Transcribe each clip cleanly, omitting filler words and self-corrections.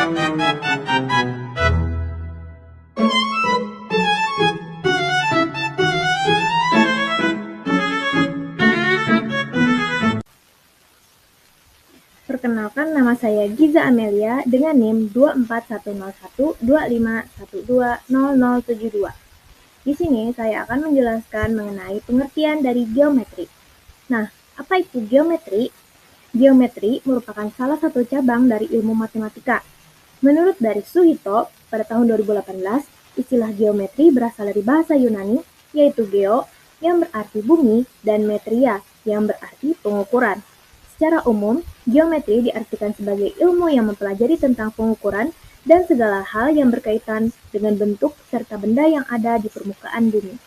Perkenalkan, nama saya Giza Amelia dengan NIM 2410125120072. Di sini saya akan menjelaskan mengenai pengertian dari geometri. Nah, apa itu geometri? Geometri merupakan salah satu cabang dari ilmu matematika. Menurut dari Suhito, pada tahun 2018, istilah geometri berasal dari bahasa Yunani, yaitu geo, yang berarti bumi, dan metria, yang berarti pengukuran. Secara umum, geometri diartikan sebagai ilmu yang mempelajari tentang pengukuran dan segala hal yang berkaitan dengan bentuk serta benda yang ada di permukaan bumi.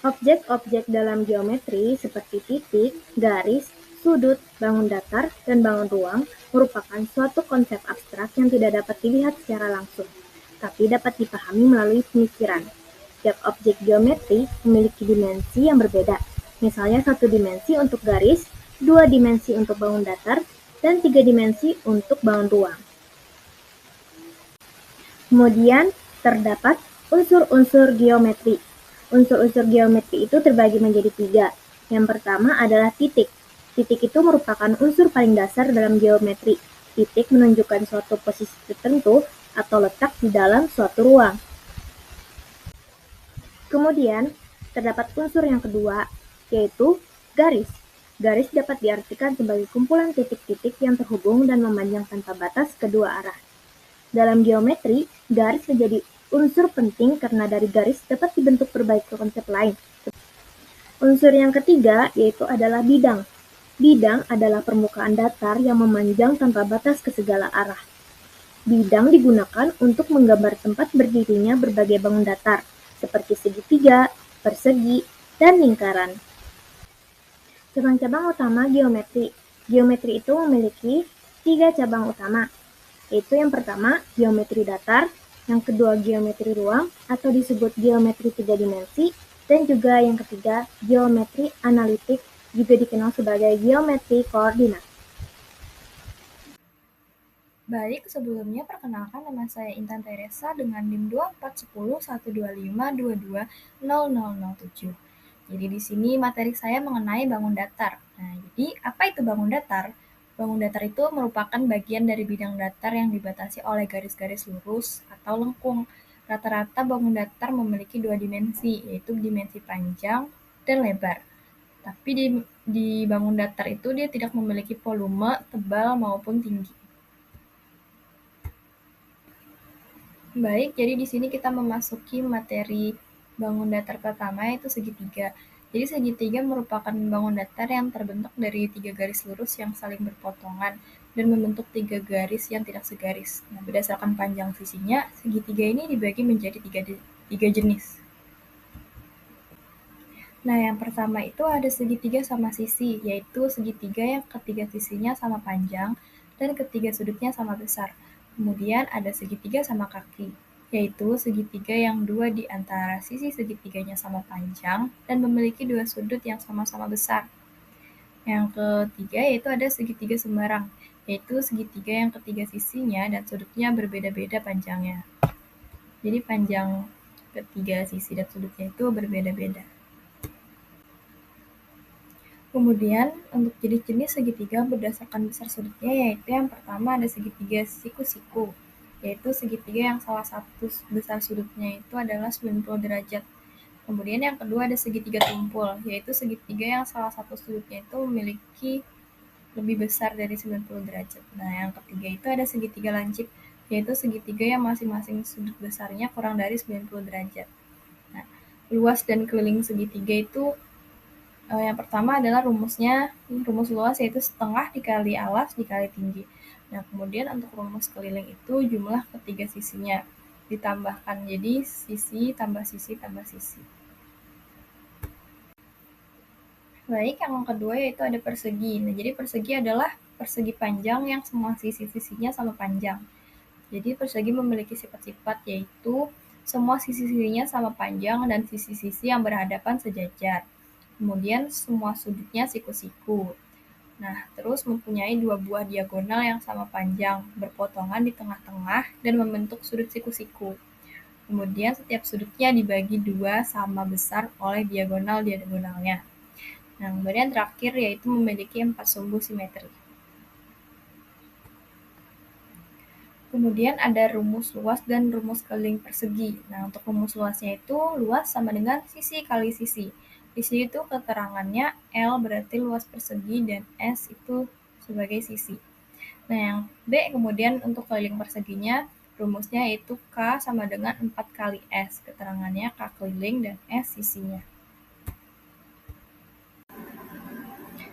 Objek-objek dalam geometri seperti titik, garis, sudut, bangun datar, dan bangun ruang merupakan suatu konsep abstrak yang tidak dapat dilihat secara langsung, tapi dapat dipahami melalui pemikiran. Setiap objek geometri memiliki dimensi yang berbeda, misalnya 1 dimensi untuk garis, 2 dimensi untuk bangun datar, dan 3 dimensi untuk bangun ruang. Kemudian, terdapat unsur-unsur geometri. Unsur-unsur geometri itu terbagi menjadi 3. Yang pertama adalah titik. Titik itu merupakan unsur paling dasar dalam geometri. Titik menunjukkan suatu posisi tertentu atau letak di dalam suatu ruang. Kemudian, terdapat unsur yang kedua, yaitu garis. Garis dapat diartikan sebagai kumpulan titik-titik yang terhubung dan memanjang tanpa batas kedua arah. Dalam geometri, garis menjadi unsur penting karena dari garis dapat dibentuk berbagai konsep lain. Unsur yang ketiga yaitu adalah bidang. Bidang adalah permukaan datar yang memanjang tanpa batas ke segala arah. Bidang digunakan untuk menggambar tempat berdirinya berbagai bangun datar, seperti segitiga, persegi, dan lingkaran. Cabang-cabang utama geometri. Geometri itu memiliki 3 cabang utama, yaitu yang pertama, geometri datar, yang kedua, geometri ruang, atau disebut geometri 3 dimensi, dan juga yang ketiga, geometri analitik, juga dikenal sebagai geometri koordinat. Baik, sebelumnya perkenalkan nama saya Intan Teresa dengan NIM 2410125220007. Jadi di sini materi saya mengenai bangun datar. Nah, jadi apa itu bangun datar? Bangun datar itu merupakan bagian dari bidang datar yang dibatasi oleh garis-garis lurus atau lengkung. Rata-rata bangun datar memiliki 2 dimensi, yaitu dimensi panjang dan lebar. Tapi di bangun datar itu dia tidak memiliki volume, tebal maupun tinggi. Baik, jadi di sini kita memasuki materi bangun datar pertama, yaitu segitiga. Jadi segitiga merupakan bangun datar yang terbentuk dari 3 garis lurus yang saling berpotongan dan membentuk 3 garis yang tidak segaris. Nah, berdasarkan panjang sisinya, segitiga ini dibagi menjadi 3 jenis. Nah, yang pertama itu ada segitiga sama sisi, yaitu segitiga yang ketiga sisinya sama panjang dan ketiga sudutnya sama besar. Kemudian ada segitiga sama kaki, yaitu segitiga yang 2 di antara sisi segitiganya sama panjang dan memiliki 2 sudut yang sama-sama besar. Yang ketiga yaitu ada segitiga sembarang, yaitu segitiga yang ketiga sisinya dan sudutnya berbeda-beda panjangnya. Jadi panjang ketiga sisi dan sudutnya itu berbeda-beda. Kemudian, untuk jenis-jenis segitiga berdasarkan besar sudutnya, yaitu yang pertama ada segitiga siku-siku, yaitu segitiga yang salah satu besar sudutnya itu adalah 90 derajat. Kemudian yang kedua ada segitiga tumpul, yaitu segitiga yang salah satu sudutnya itu memiliki lebih besar dari 90 derajat. Nah, yang ketiga itu ada segitiga lancip, yaitu segitiga yang masing-masing sudut besarnya kurang dari 90 derajat. Nah, luas dan keliling segitiga itu yang pertama adalah rumus luas, yaitu setengah dikali alas dikali tinggi. Nah, kemudian untuk rumus keliling itu jumlah ketiga sisinya ditambahkan, jadi sisi tambah sisi tambah sisi. Baik, yang kedua yaitu ada persegi. Nah, jadi persegi adalah persegi panjang yang semua sisi-sisinya sama panjang. Jadi persegi memiliki sifat-sifat, yaitu semua sisi-sisinya sama panjang dan sisi-sisi yang berhadapan sejajar. Kemudian semua sudutnya siku-siku. Nah, terus mempunyai dua buah diagonal yang sama panjang, berpotongan di tengah-tengah dan membentuk sudut siku-siku. Kemudian setiap sudutnya dibagi dua sama besar oleh diagonal-diagonalnya. Nah, kemudian terakhir yaitu memiliki 4 sumbu simetri. Kemudian ada rumus luas dan rumus keliling persegi. Nah, untuk rumus luasnya itu luas sama dengan sisi kali sisi. Di sini itu keterangannya L berarti luas persegi dan S itu sebagai sisi. Nah, yang B kemudian untuk keliling perseginya rumusnya yaitu K sama dengan 4 kali S. Keterangannya K keliling dan S sisinya.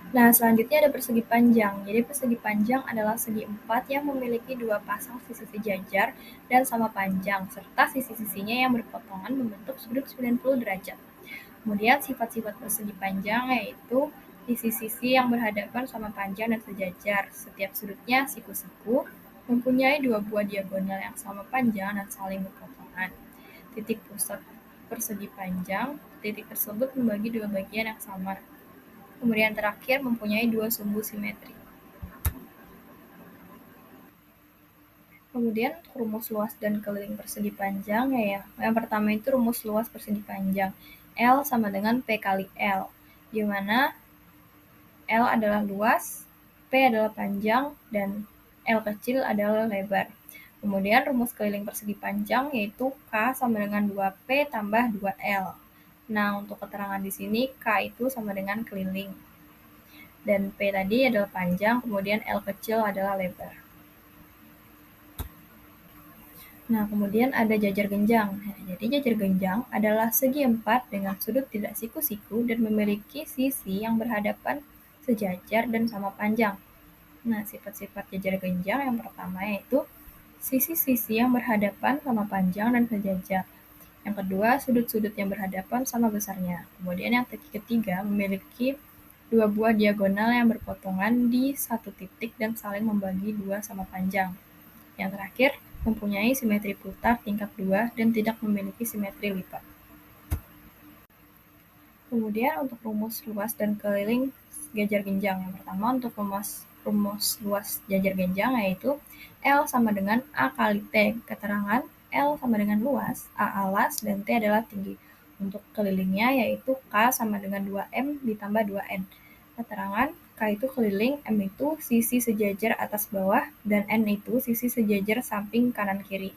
Nah, selanjutnya ada persegi panjang. Jadi persegi panjang adalah segi empat yang memiliki dua pasang sisi sejajar dan sama panjang, serta sisi-sisinya yang berpotongan membentuk sudut 90 derajat. Kemudian sifat-sifat persegi panjang yaitu sisi-sisi yang berhadapan sama panjang dan sejajar. Setiap sudutnya siku-siku, mempunyai dua buah diagonal yang sama panjang dan saling berpotongan. Titik pusat persegi panjang, titik tersebut membagi dua bagian yang sama. Kemudian terakhir mempunyai dua sumbu simetri. Kemudian rumus luas dan keliling persegi panjang ya. Yang pertama itu rumus luas persegi panjang. L sama dengan P kali L, di mana L adalah luas, P adalah panjang, dan L kecil adalah lebar. Kemudian rumus keliling persegi panjang yaitu K sama dengan 2P tambah 2L. Nah, untuk keterangan di sini K itu sama dengan keliling. Dan P tadi adalah panjang, kemudian L kecil adalah lebar. Nah, kemudian ada jajar genjang. Nah, jadi jajar genjang adalah segi empat dengan sudut tidak siku-siku dan memiliki sisi yang berhadapan sejajar dan sama panjang. Nah, sifat-sifat jajar genjang yang pertama yaitu sisi-sisi yang berhadapan sama panjang dan sejajar. Yang kedua, sudut-sudut yang berhadapan sama besarnya. Kemudian yang ketiga, memiliki dua buah diagonal yang berpotongan di satu titik dan saling membagi dua sama panjang. Yang terakhir, mempunyai simetri putar tingkat 2 dan tidak memiliki simetri lipat. Kemudian untuk rumus luas dan keliling jajar genjang. Yang pertama untuk rumus luas jajar genjang yaitu L sama dengan A kali T. Keterangan L sama dengan luas, A alas, dan T adalah tinggi. Untuk kelilingnya yaitu K sama dengan 2M ditambah 2N. Keterangan K itu keliling, M itu sisi sejajar atas bawah, dan N itu sisi sejajar samping kanan kiri.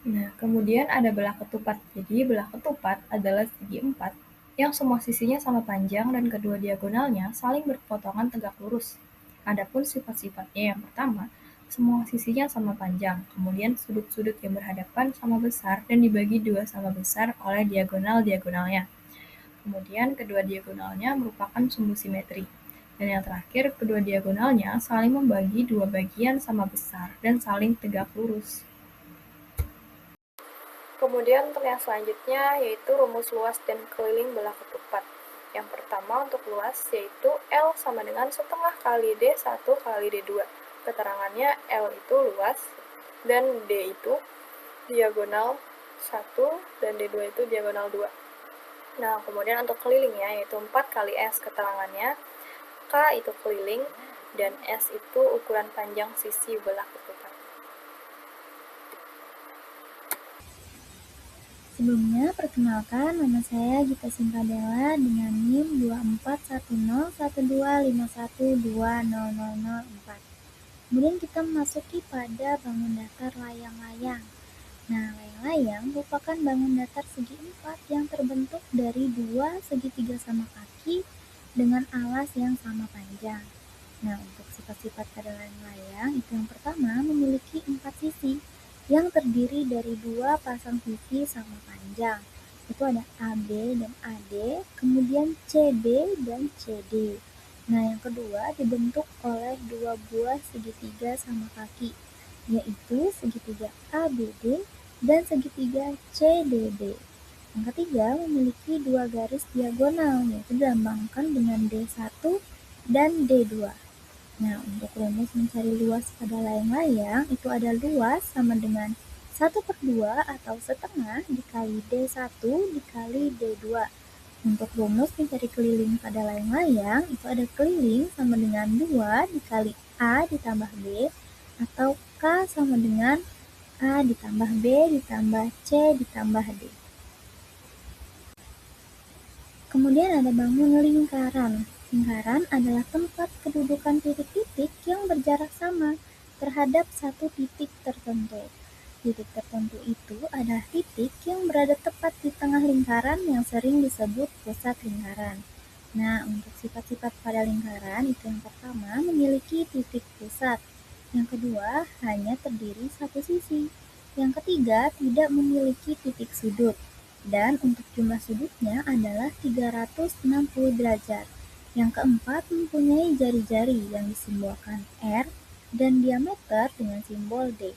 Nah, kemudian ada belah ketupat. Jadi belah ketupat adalah segi empat yang semua sisinya sama panjang dan kedua diagonalnya saling berpotongan tegak lurus. Adapun sifat-sifatnya yang pertama, semua sisinya sama panjang, kemudian sudut-sudut yang berhadapan sama besar dan dibagi dua sama besar oleh diagonal-diagonalnya. Kemudian kedua diagonalnya merupakan sumbu simetri. Dan yang terakhir, kedua diagonalnya saling membagi dua bagian sama besar dan saling tegak lurus. Kemudian untuk yang selanjutnya yaitu rumus luas dan keliling belah ketupat. Yang pertama untuk luas yaitu L sama dengan setengah kali D1 kali D2. Keterangannya L itu luas dan D itu diagonal 1 dan D2 itu diagonal 2. Nah, kemudian untuk kelilingnya yaitu 4 kali S. Keterangannya K itu keliling dan S itu ukuran panjang sisi belah ketupat. Sebelumnya, perkenalkan nama saya Gita Sintabella dengan NIM 24101251200004. Kemudian kita memasuki pada bangun datar layang-layang. Nah, layang-layang merupakan bangun datar segi empat yang terbentuk dari dua segitiga sama kaki dengan alas yang sama panjang. Nah, untuk sifat-sifat pada layang-layang itu yang pertama memiliki 4 sisi yang terdiri dari dua pasang sisi sama panjang. Itu ada AB dan AD, kemudian CD dan CD. Nah, yang kedua dibentuk oleh dua buah segitiga sama kaki, yaitu segitiga ABD dan segitiga CDD. Yang ketiga memiliki dua garis diagonal, yaitu dilambangkan dengan D1 dan D2. Nah, untuk rumus mencari luas pada layang-layang itu ada luas sama dengan 1/2 atau setengah dikali D1 dikali D2. Untuk rumus mencari keliling pada layang-layang, itu ada keliling sama dengan 2 dikali A ditambah B, atau K sama dengan A ditambah B ditambah C ditambah D. Kemudian ada bangun lingkaran. Lingkaran adalah tempat kedudukan titik-titik yang berjarak sama terhadap satu titik tertentu. Titik tertentu itu adalah titik yang berada tepat di tengah lingkaran yang sering disebut pusat lingkaran. Nah, untuk sifat-sifat pada lingkaran itu yang pertama memiliki titik pusat. Yang kedua, hanya terdiri satu sisi. Yang ketiga, tidak memiliki titik sudut. Dan untuk jumlah sudutnya adalah 360 derajat. Yang keempat, mempunyai jari-jari yang disimbolkan R dan diameter dengan simbol D.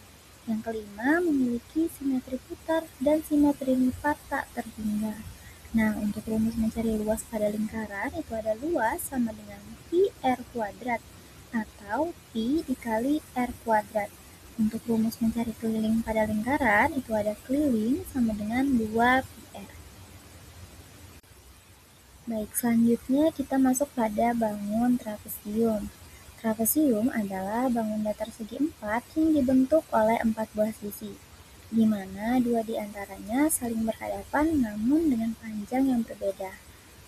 Yang kelima, memiliki simetri putar dan simetri lipat tak terhingga. Nah, untuk rumus mencari luas pada lingkaran, itu ada luas sama dengan pi R kuadrat atau pi dikali R kuadrat. Untuk rumus mencari keliling pada lingkaran, itu ada keliling sama dengan 2 pi R. Baik, selanjutnya kita masuk pada bangun trapesium. Trapesium adalah bangun datar segi 4 yang dibentuk oleh 4 buah sisi, di mana 2 di antaranya saling berhadapan namun dengan panjang yang berbeda.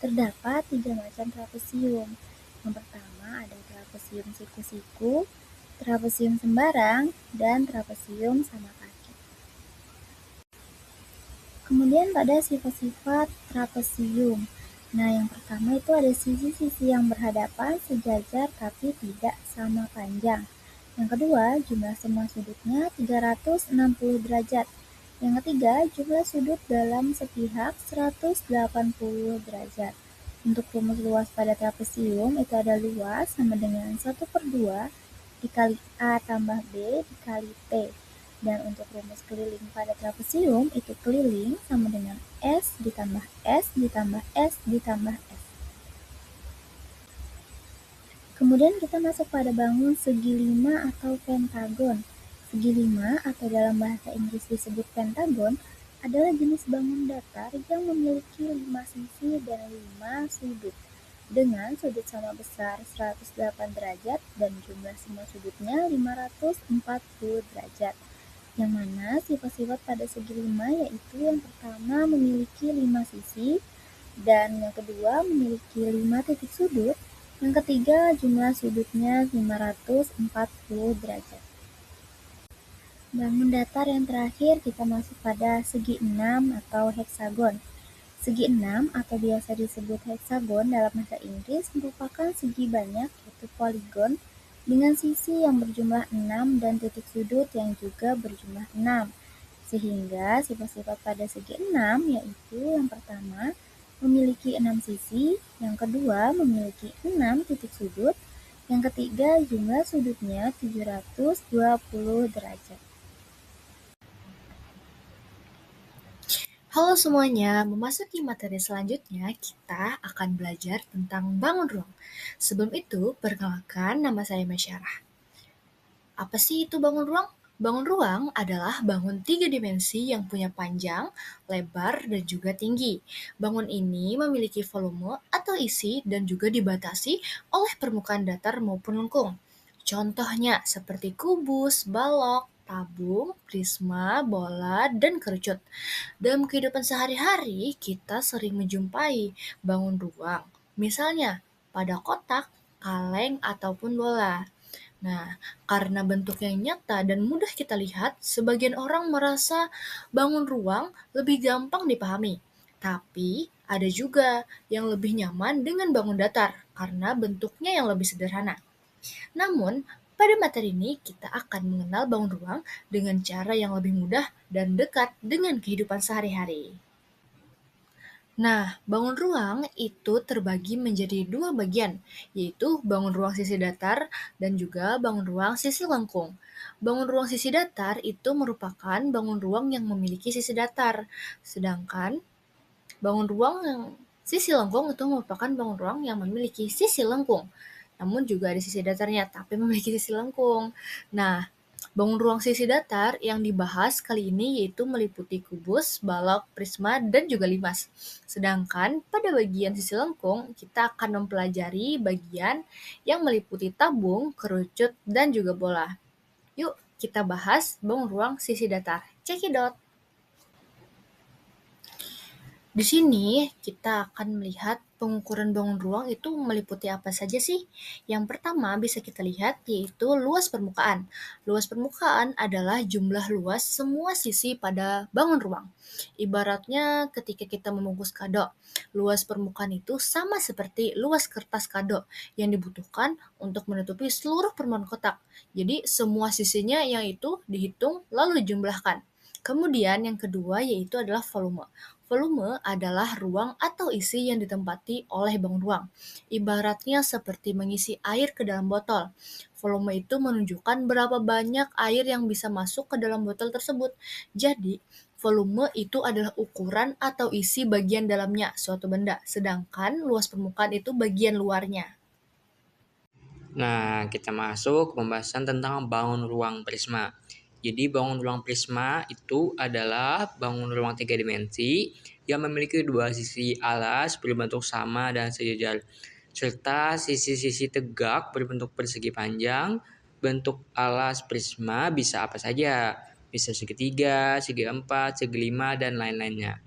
Terdapat 3 macam trapesium. Yang pertama ada trapesium siku-siku, trapesium sembarang, dan trapesium sama kaki. Kemudian pada sifat-sifat trapesium. Nah, yang pertama itu ada sisi-sisi yang berhadapan sejajar tapi tidak sama panjang. Yang kedua, jumlah semua sudutnya 360 derajat. Yang ketiga, jumlah sudut dalam sepihak 180 derajat. Untuk rumus luas pada trapesium itu ada luas sama dengan 1/2 dikali A tambah B dikali T. Dan untuk rumus keliling pada trapesium itu keliling sama dengan S ditambah S ditambah S ditambah S. Kemudian kita masuk pada bangun segi 5 atau pentagon. Segi 5 atau dalam bahasa Inggris disebut pentagon adalah jenis bangun datar yang memiliki 5 sisi dan 5 sudut dengan sudut sama besar 108 derajat dan jumlah semua sudutnya 540 derajat. Yang mana sifat-sifat pada segi 5 yaitu yang pertama memiliki 5 sisi, dan yang kedua memiliki 5 titik sudut, yang ketiga jumlah sudutnya 540 derajat. Bangun datar yang terakhir kita masuk pada segi 6 atau heksagon. Segi 6 atau biasa disebut heksagon dalam bahasa Inggris merupakan segi banyak yaitu poligon dengan sisi yang berjumlah 6 dan titik sudut yang juga berjumlah 6. Sehingga sifat-sifat pada segi 6 yaitu yang pertama memiliki 6 sisi, yang kedua memiliki 6 titik sudut, yang ketiga jumlah sudutnya 720 derajat. Halo semuanya, memasuki materi selanjutnya kita akan belajar tentang bangun ruang. Sebelum itu, perkenalkan nama saya Masyarah. Apa sih itu bangun ruang? Bangun ruang adalah bangun 3 dimensi yang punya panjang, lebar, dan juga tinggi. Bangun ini memiliki volume atau isi dan juga dibatasi oleh permukaan datar maupun lengkung. Contohnya seperti kubus, balok, tabung, prisma, bola, dan kerucut. Dalam kehidupan sehari-hari, kita sering menjumpai bangun ruang. Misalnya, pada kotak, kaleng, ataupun bola. Nah, karena bentuknya nyata dan mudah kita lihat, sebagian orang merasa bangun ruang lebih gampang dipahami. Tapi, ada juga yang lebih nyaman dengan bangun datar karena bentuknya yang lebih sederhana. Namun, pada materi ini kita akan mengenal bangun ruang dengan cara yang lebih mudah dan dekat dengan kehidupan sehari-hari. Nah, bangun ruang itu terbagi menjadi 2 bagian, yaitu bangun ruang sisi datar dan juga bangun ruang sisi lengkung. Bangun ruang sisi datar itu merupakan bangun ruang yang memiliki sisi datar, sedangkan bangun ruang yang sisi lengkung itu merupakan bangun ruang yang memiliki sisi lengkung. Namun juga ada sisi datarnya, tapi memiliki sisi lengkung. Nah, Bangun ruang sisi datar yang dibahas kali ini yaitu meliputi kubus, balok, prisma, dan juga limas. Sedangkan pada bagian sisi lengkung, kita akan mempelajari bagian yang meliputi tabung, kerucut, dan juga bola. Yuk, kita bahas bangun ruang sisi datar. Cekidot! Di sini kita akan melihat pengukuran bangun ruang itu meliputi apa saja sih? Yang pertama bisa kita lihat yaitu luas permukaan. Luas permukaan adalah jumlah luas semua sisi pada bangun ruang. Ibaratnya ketika kita membungkus kado, luas permukaan itu sama seperti luas kertas kado yang dibutuhkan untuk menutupi seluruh permukaan kotak. Jadi semua sisinya yang itu dihitung lalu dijumlahkan. Kemudian yang kedua yaitu adalah volume. Volume adalah ruang atau isi yang ditempati oleh bangun ruang. Ibaratnya seperti mengisi air ke dalam botol. Volume itu menunjukkan berapa banyak air yang bisa masuk ke dalam botol tersebut. Jadi, volume itu adalah ukuran atau isi bagian dalamnya suatu benda, sedangkan luas permukaan itu bagian luarnya. Nah, kita masuk ke pembahasan tentang bangun ruang prisma. Jadi bangun ruang prisma itu adalah bangun ruang 3 dimensi yang memiliki dua sisi alas berbentuk sama dan sejajar, serta sisi-sisi tegak berbentuk persegi panjang. Bentuk alas prisma bisa apa saja, bisa segitiga, segi empat, segi lima, dan lain-lainnya.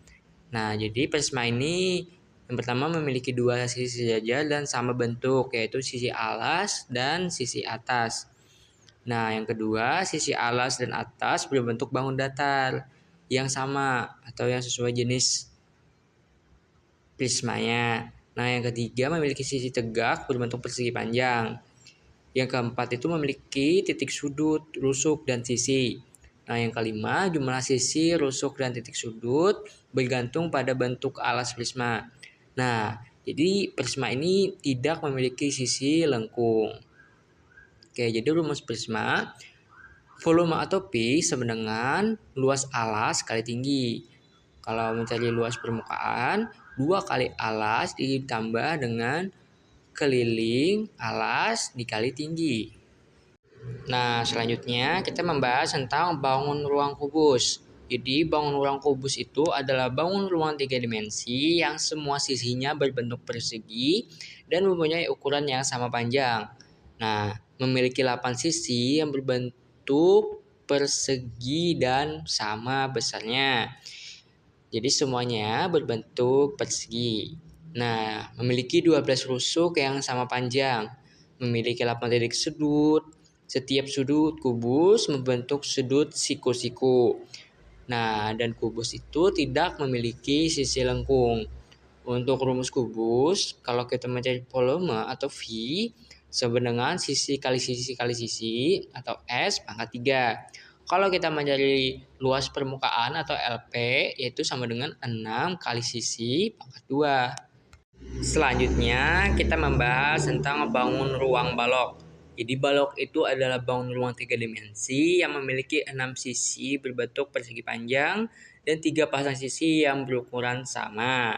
Nah, jadi prisma ini yang pertama memiliki dua sisi sejajar dan sama bentuk, yaitu sisi alas dan sisi atas. Nah, yang kedua, sisi alas dan atas berbentuk bangun datar yang sama atau yang sesuai jenis prismanya. Nah, yang ketiga memiliki sisi tegak berbentuk persegi panjang. Yang keempat itu memiliki titik sudut, rusuk, dan sisi. Nah, yang kelima, jumlah sisi, rusuk, dan titik sudut bergantung pada bentuk alas prisma. Nah, jadi prisma ini tidak memiliki sisi lengkung. Oke, jadi rumus prisma, volume atau Pi sama dengan luas alas kali tinggi. Kalau mencari luas permukaan, 2 kali alas ditambah dengan keliling alas dikali tinggi. Nah, selanjutnya kita membahas tentang bangun ruang kubus. Jadi, bangun ruang kubus itu adalah bangun ruang 3 dimensi yang semua sisinya berbentuk persegi dan mempunyai ukuran yang sama panjang. Nah, memiliki 8 sisi yang berbentuk persegi dan sama besarnya. Jadi, semuanya berbentuk persegi. Nah, memiliki 12 rusuk yang sama panjang, memiliki 8 titik sudut. Setiap sudut kubus membentuk sudut siku-siku. Nah, dan kubus itu tidak memiliki sisi lengkung. Untuk rumus kubus, kalau kita mencari volume atau V, sama dengan sisi kali sisi kali sisi atau S pangkat 3. Kalau kita mencari luas permukaan atau LP, yaitu sama dengan 6 kali sisi pangkat 2. Selanjutnya, kita membahas tentang bangun ruang balok. Jadi balok itu adalah bangun ruang 3 dimensi yang memiliki 6 sisi berbentuk persegi panjang dan 3 pasang sisi yang berukuran sama.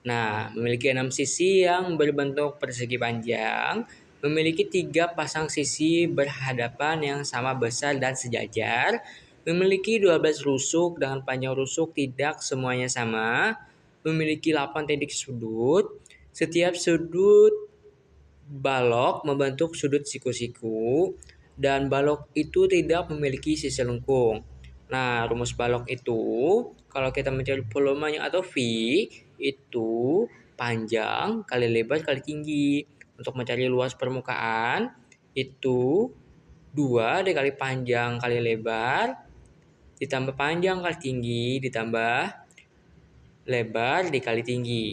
Nah, memiliki 6 sisi yang berbentuk persegi panjang, memiliki 3 pasang sisi berhadapan yang sama besar dan sejajar, memiliki 12 rusuk dengan panjang rusuk tidak semuanya sama, memiliki 8 titik sudut. Setiap sudut balok membentuk sudut siku-siku dan balok itu tidak memiliki sisi lengkung. Nah, rumus balok itu kalau kita mencari volumenya atau V itu panjang kali lebar kali tinggi. Untuk mencari luas permukaan itu 2 dikali panjang kali lebar ditambah panjang kali tinggi ditambah lebar dikali tinggi.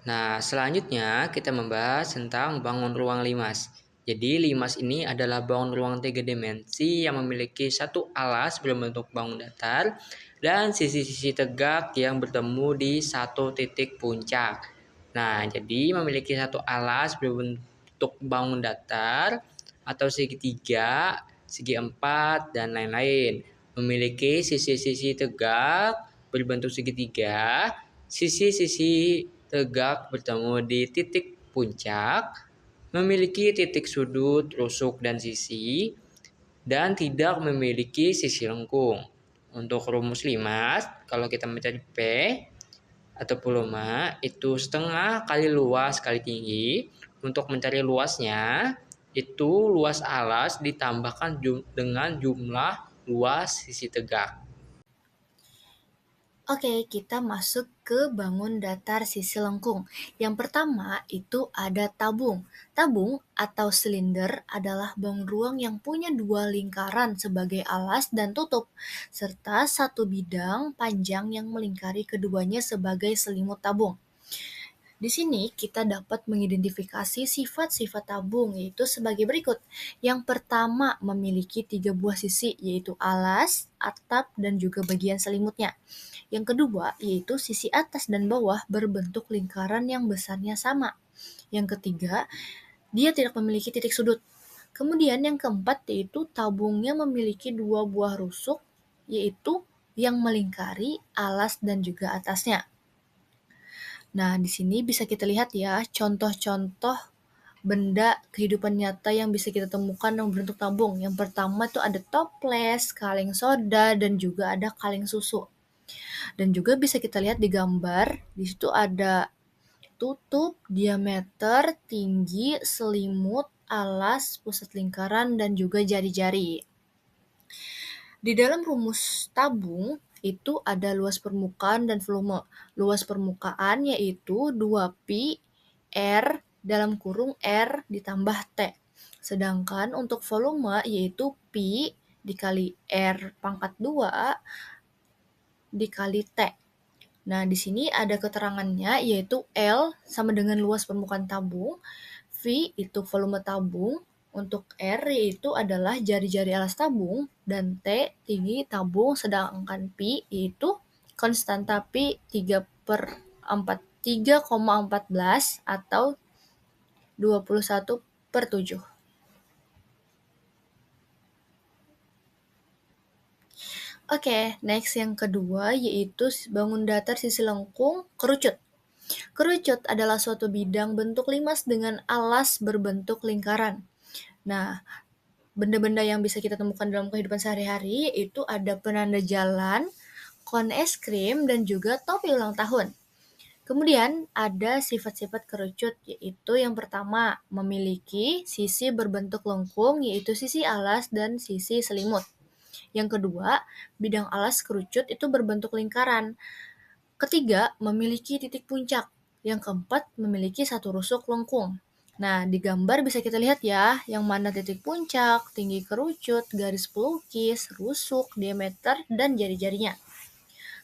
Nah, selanjutnya kita membahas tentang bangun ruang limas. Jadi, limas ini adalah bangun ruang 3 dimensi yang memiliki satu alas berbentuk bangun datar dan sisi-sisi tegak yang bertemu di satu titik puncak. Nah, jadi memiliki satu alas berbentuk bangun datar atau segitiga, segi empat, dan lain-lain. Memiliki sisi-sisi tegak berbentuk segitiga, sisi-sisi tegak bertemu di titik puncak, memiliki titik sudut, rusuk, dan sisi, dan tidak memiliki sisi lengkung. Untuk rumus limas, kalau kita mencari P atau volume itu setengah kali luas kali tinggi. Untuk mencari luasnya, itu luas alas ditambahkan dengan jumlah luas sisi tegak. Oke, kita masuk ke bangun datar sisi lengkung. Yang pertama itu ada tabung. Tabung atau silinder adalah bangun ruang yang punya dua lingkaran sebagai alas dan tutup, serta satu bidang panjang yang melingkari keduanya sebagai selimut tabung. Di sini kita dapat mengidentifikasi sifat-sifat tabung yaitu sebagai berikut. Yang pertama memiliki 3 buah sisi yaitu alas, atap, dan juga bagian selimutnya. Yang kedua yaitu sisi atas dan bawah berbentuk lingkaran yang besarnya sama. Yang ketiga, dia tidak memiliki titik sudut. Kemudian yang keempat yaitu tabungnya memiliki 2 buah rusuk yaitu yang melingkari alas dan juga atasnya. Nah, di sini bisa kita lihat ya contoh-contoh benda kehidupan nyata yang bisa kita temukan yang berbentuk tabung. Yang pertama itu ada toples, kaleng soda, dan juga ada kaleng susu. Dan juga bisa kita lihat di gambar, di situ ada tutup, diameter, tinggi, selimut, alas, pusat lingkaran, dan juga jari-jari. Di dalam rumus tabung, itu ada luas permukaan dan volume. Luas permukaan yaitu 2pi R dalam kurung R ditambah T. Sedangkan untuk volume yaitu pi dikali R pangkat 2 dikali T. Nah, di sini ada keterangannya yaitu L sama dengan luas permukaan tabung, V itu volume tabung, untuk R yaitu adalah jari-jari alas tabung, dan T tinggi tabung, sedangkan Pi yaitu konstanta Pi 3,14 atau 21/7. Oke, next yang kedua yaitu bangun datar sisi lengkung kerucut. Kerucut adalah suatu bidang bentuk limas dengan alas berbentuk lingkaran. Nah, benda-benda yang bisa kita temukan dalam kehidupan sehari-hari itu ada penanda jalan, kon es krim, dan juga topi ulang tahun. Kemudian ada sifat-sifat kerucut, yaitu yang pertama memiliki sisi berbentuk lengkung, yaitu sisi alas dan sisi selimut. Yang kedua, bidang alas kerucut itu berbentuk lingkaran. Ketiga, memiliki titik puncak. Yang keempat, memiliki satu rusuk lengkung. Nah, di gambar bisa kita lihat ya, yang mana titik puncak, tinggi kerucut, garis pelukis, rusuk, diameter, dan jari-jarinya.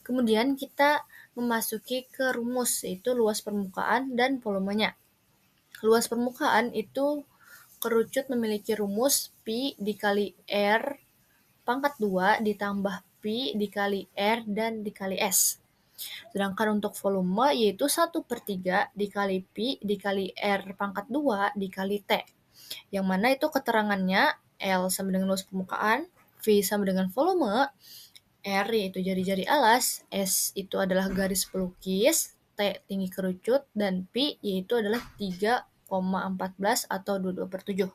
Kemudian kita memasuki ke rumus, yaitu luas permukaan dan volumenya. Luas permukaan itu kerucut memiliki rumus pi dikali R pangkat 2 ditambah pi dikali R dan dikali S. Sedangkan untuk volume yaitu 1/3 dikali pi dikali R pangkat 2 dikali T. Yang mana itu keterangannya L sama dengan luas permukaan, V sama dengan volume, R yaitu jari-jari alas, S itu adalah garis pelukis, T tinggi kerucut, dan Pi yaitu adalah 3,14 atau 22/7.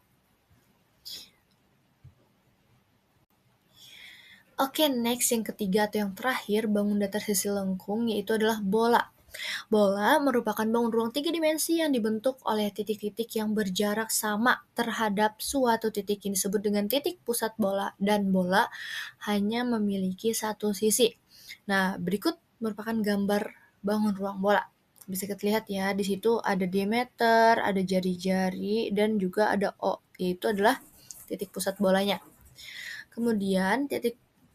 Oke, next yang ketiga atau yang terakhir bangun datar sisi lengkung yaitu adalah bola. Bola merupakan bangun ruang 3 dimensi yang dibentuk oleh titik-titik yang berjarak sama terhadap suatu titik yang disebut dengan titik pusat bola, dan bola hanya memiliki satu sisi. Nah, berikut merupakan gambar bangun ruang bola. Bisa kita lihat ya, di situ ada diameter, ada jari-jari, dan juga ada O, yaitu adalah titik pusat bolanya.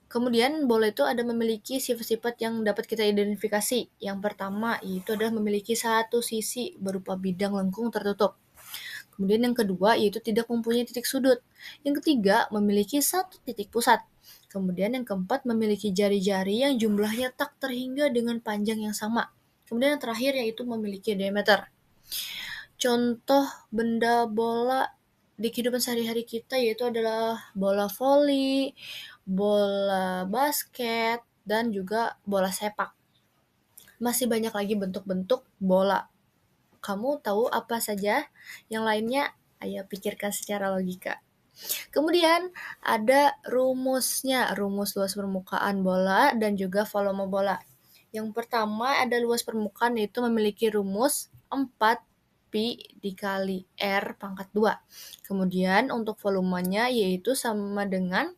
Kemudian bola itu ada memiliki sifat-sifat yang dapat kita identifikasi. Yang pertama yaitu adalah memiliki satu sisi berupa bidang lengkung tertutup. Kemudian yang kedua yaitu tidak mempunyai titik sudut. Yang ketiga memiliki satu titik pusat. Kemudian yang keempat memiliki jari-jari yang jumlahnya tak terhingga dengan panjang yang sama. Kemudian yang terakhir yaitu memiliki diameter. Contoh benda bola di kehidupan sehari-hari kita yaitu adalah bola voli, bola basket, dan juga bola sepak. Masih banyak lagi bentuk-bentuk bola. Kamu tahu apa saja yang lainnya? Ayo pikirkan secara logika. Kemudian ada rumusnya, rumus luas permukaan bola dan juga volume bola. Yang pertama ada luas permukaan, yaitu memiliki rumus 4 pi dikali R pangkat 2. Kemudian untuk volumenya yaitu sama dengan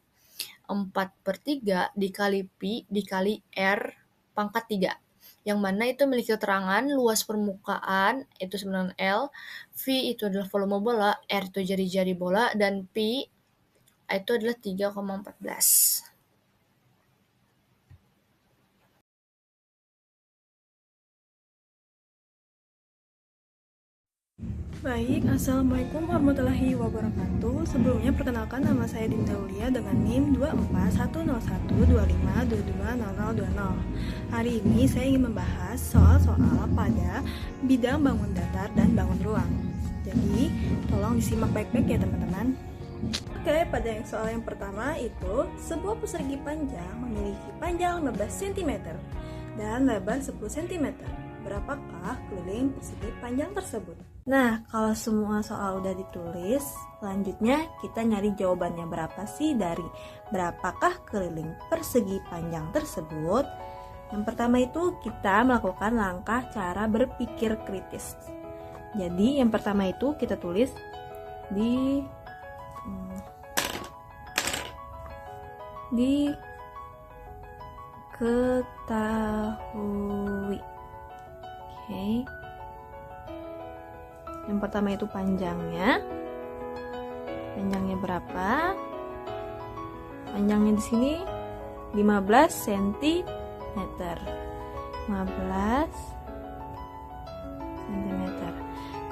4/3 dikali pi dikali R pangkat 3. Yang mana itu memiliki keterangan luas permukaan itu sama dengan L, V itu adalah volume bola, R itu jari-jari bola, dan pi itu adalah 3,14. Baik, Assalamualaikum warahmatullahi wabarakatuh. Sebelumnya perkenalkan, nama saya Dinda Aulia dengan NIM 2410125220020. Hari ini saya ingin membahas soal-soal pada bidang bangun datar dan bangun ruang. Jadi, tolong disimak baik-baik ya teman-teman. Oke, pada soal yang pertama itu, sebuah persegi panjang memiliki panjang 15 cm dan lebar 10 cm. Berapakah keliling persegi panjang tersebut? Nah, kalau semua soal udah ditulis, selanjutnya kita nyari jawabannya berapa sih dari berapakah keliling persegi panjang tersebut. Yang pertama itu kita melakukan langkah cara berpikir kritis. Jadi yang pertama itu kita tulis di ketahui. Oke. Yang pertama itu panjangnya. Panjangnya berapa? Panjangnya di sini 15 cm. 15 cm.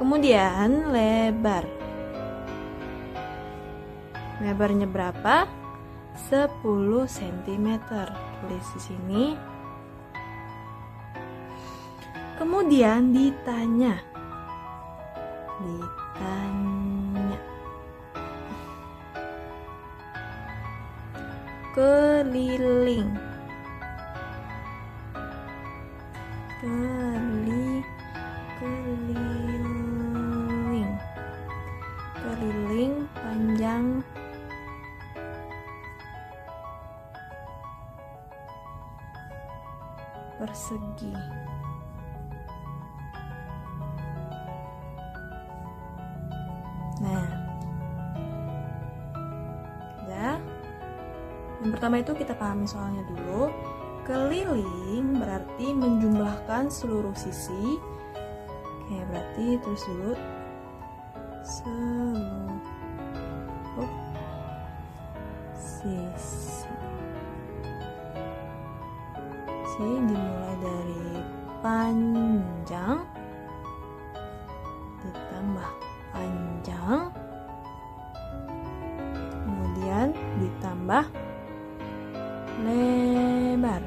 Kemudian lebar. Lebarnya berapa? 10 cm. Tulis di sini. Kemudian ditanya. Keliling. Keliling panjang persegi. Nah, ya. Yang pertama itu kita pahami soalnya dulu. Keliling berarti menjumlahkan seluruh sisi. Oke, berarti terus dulu seluruh sisi. Dimulai dari panjang ditambah panjang, kemudian ditambah lebar,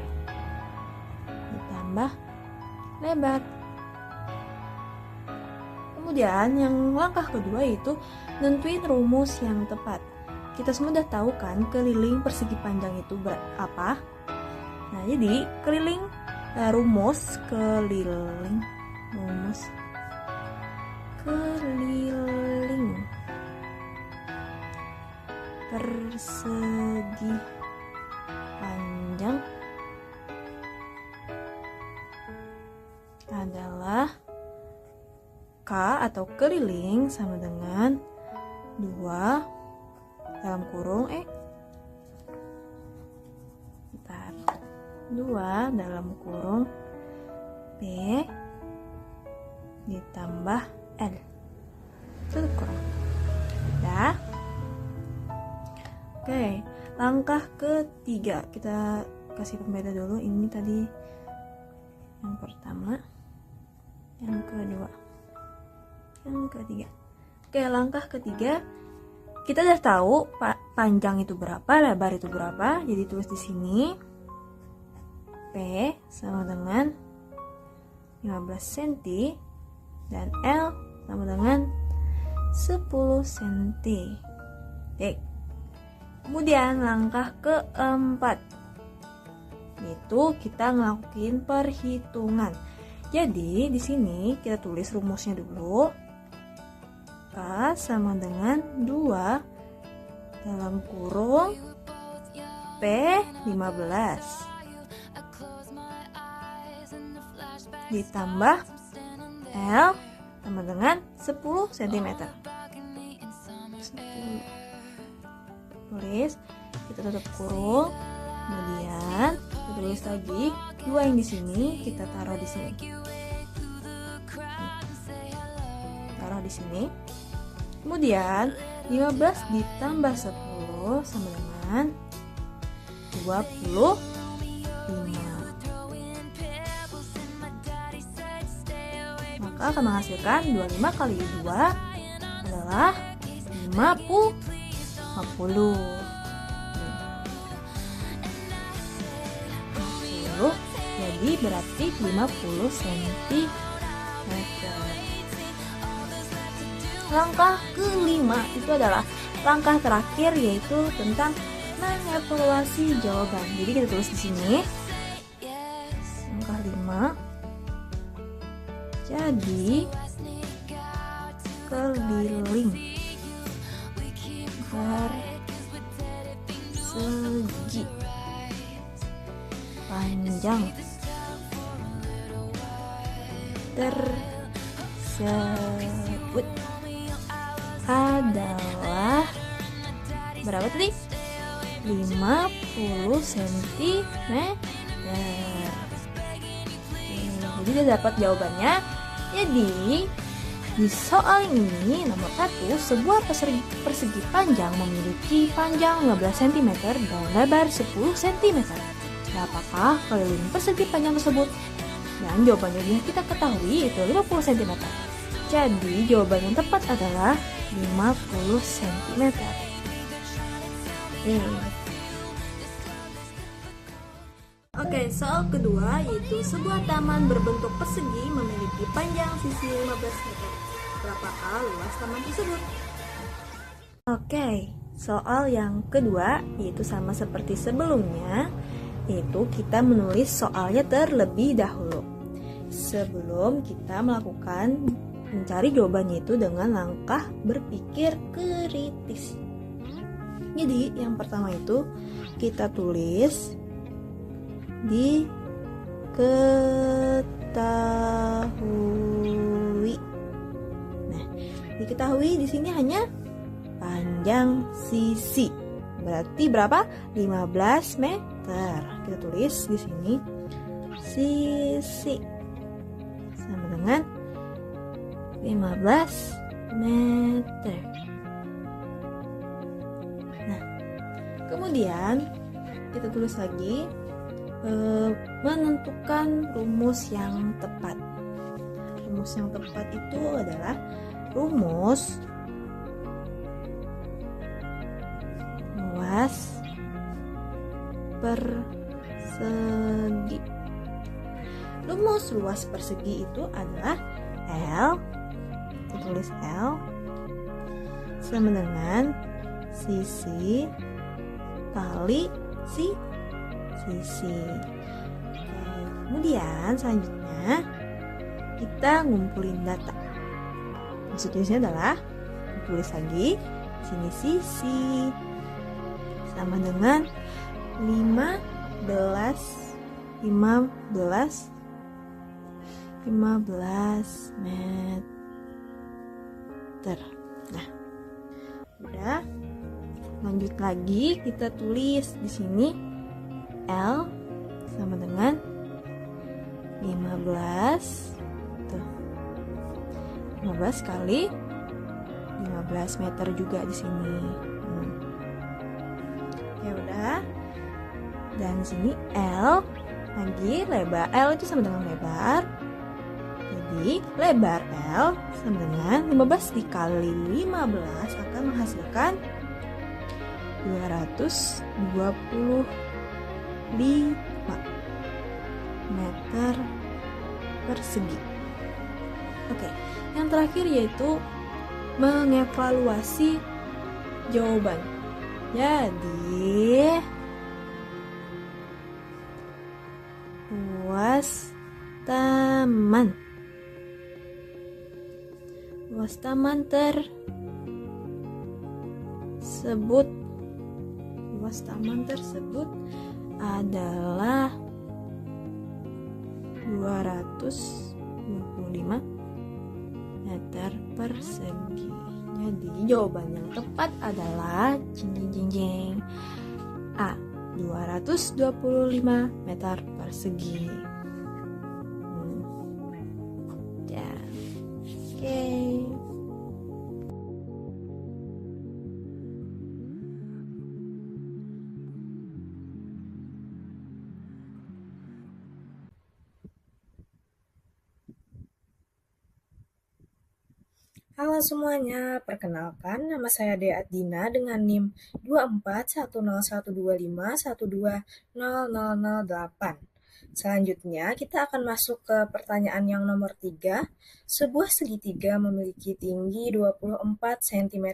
ditambah lebar. Kemudian yang langkah kedua itu nentuin rumus yang tepat. Kita semua udah tahu kan keliling persegi panjang itu apa? Nah, jadi rumus keliling persegi panjang adalah K atau keliling sama dengan 2 dalam kurung 2 dalam kurung P ditambah L tutup kurung. Ya. Oke, langkah ketiga kita kasih pembeda dulu. Ini tadi yang pertama, yang kedua, yang ketiga. Oke, langkah ketiga kita udah tahu panjang itu berapa, lebar itu berapa. Jadi tulis di sini P sama dengan 15 cm dan L sama dengan 10 cm. Oke. Kemudian langkah keempat itu kita ngelakuin perhitungan. Jadi di sini kita tulis rumusnya dulu. K sama dengan 2 dalam kurung P15 ditambah L sama dengan 10 cm. Tulis, kita tutup kurung, kemudian kita tulis lagi 2 yang di sini kita taruh di sini. Taruh di sini. Kemudian 15 ditambah 10 sama dengan 25. Maka akan menghasilkan 25 kali 2 adalah 50. Jadi berarti 50 cm. Langkah kelima itu adalah langkah terakhir, yaitu tentang mengevaluasi jawaban. Jadi kita tulis di sini langkah 5. Jadi keliling persegi panjang tersebut adalah berapa tadi? 50 cm. Jadi dia dapat jawabannya. Jadi di soal ini nomor 1, sebuah persegi panjang memiliki panjang 15 cm dan lebar 10 cm. Berapakah keliling persegi panjang tersebut? Dan jawabannya yang kita ketahui itu 50 cm. Jadi jawaban yang tepat adalah 50 cm. Oke, soal kedua yaitu sebuah taman berbentuk persegi memiliki panjang sisi 15 meter. Berapakah luas taman tersebut? Oke, soal yang kedua yaitu sama seperti sebelumnya, yaitu kita menulis soalnya terlebih dahulu sebelum kita melakukan mencari jawabannya itu dengan langkah berpikir kritis. Jadi yang pertama itu kita tulis diketahui. Nah, diketahui di sini hanya panjang sisi. Berarti berapa? 15 meter. Kita tulis di sini sisi sama dengan 15 meter. Nah, kemudian kita tulis lagi menentukan rumus yang tepat. Rumus yang tepat itu adalah rumus luas persegi. Rumus luas persegi itu adalah L, kita tulis L sama dengan sisi kali sisi. Kemudian selanjutnya kita ngumpulin data. Maksudnya adalah tulis lagi sini sisi sama dengan 15 meter. Nah, udah. Lanjut lagi kita tulis di sini L sama dengan 15 kali 15 meter juga di sini. Ya udah. Dan di sini L lagi lebar. L itu sama dengan lebar. Jadi lebar L sama dengan 15 dikali 15 akan menghasilkan 225 meter persegi. Oke, yang terakhir yaitu mengevaluasi jawaban. Jadi luas taman tersebut luas taman tersebut adalah 225 meter persegi. Jadi jawaban yang tepat adalah jeng A, 225 meter persegi. Ya. Oke. Halo semuanya, perkenalkan nama saya Dea Dina dengan NIM 2410125120008. Selanjutnya kita akan masuk ke pertanyaan yang nomor 3. Sebuah segitiga memiliki tinggi 24 cm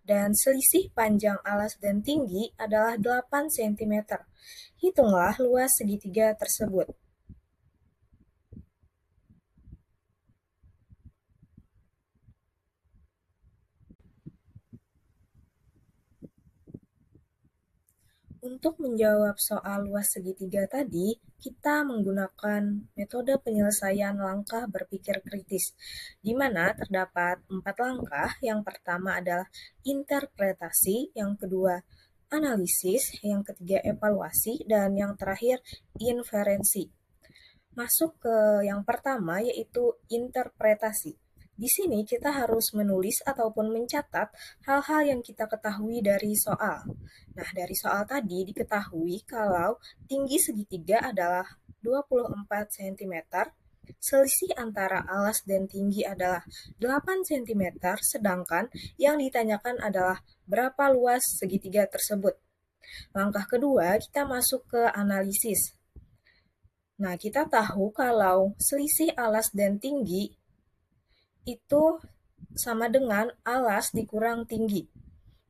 dan selisih panjang alas dan tinggi adalah 8 cm. Hitunglah luas segitiga tersebut. Untuk menjawab soal luas segitiga tadi, kita menggunakan metode penyelesaian langkah berpikir kritis, di mana terdapat 4 langkah. Yang pertama adalah interpretasi, yang kedua analisis, yang ketiga evaluasi, dan yang terakhir inferensi. Masuk ke yang pertama, yaitu interpretasi. Di sini kita harus menulis ataupun mencatat hal-hal yang kita ketahui dari soal. Nah, dari soal tadi diketahui kalau tinggi segitiga adalah 24 cm, selisih antara alas dan tinggi adalah 8 cm, sedangkan yang ditanyakan adalah berapa luas segitiga tersebut. Langkah kedua, kita masuk ke analisis. Nah, kita tahu kalau selisih alas dan tinggi itu sama dengan alas dikurang tinggi.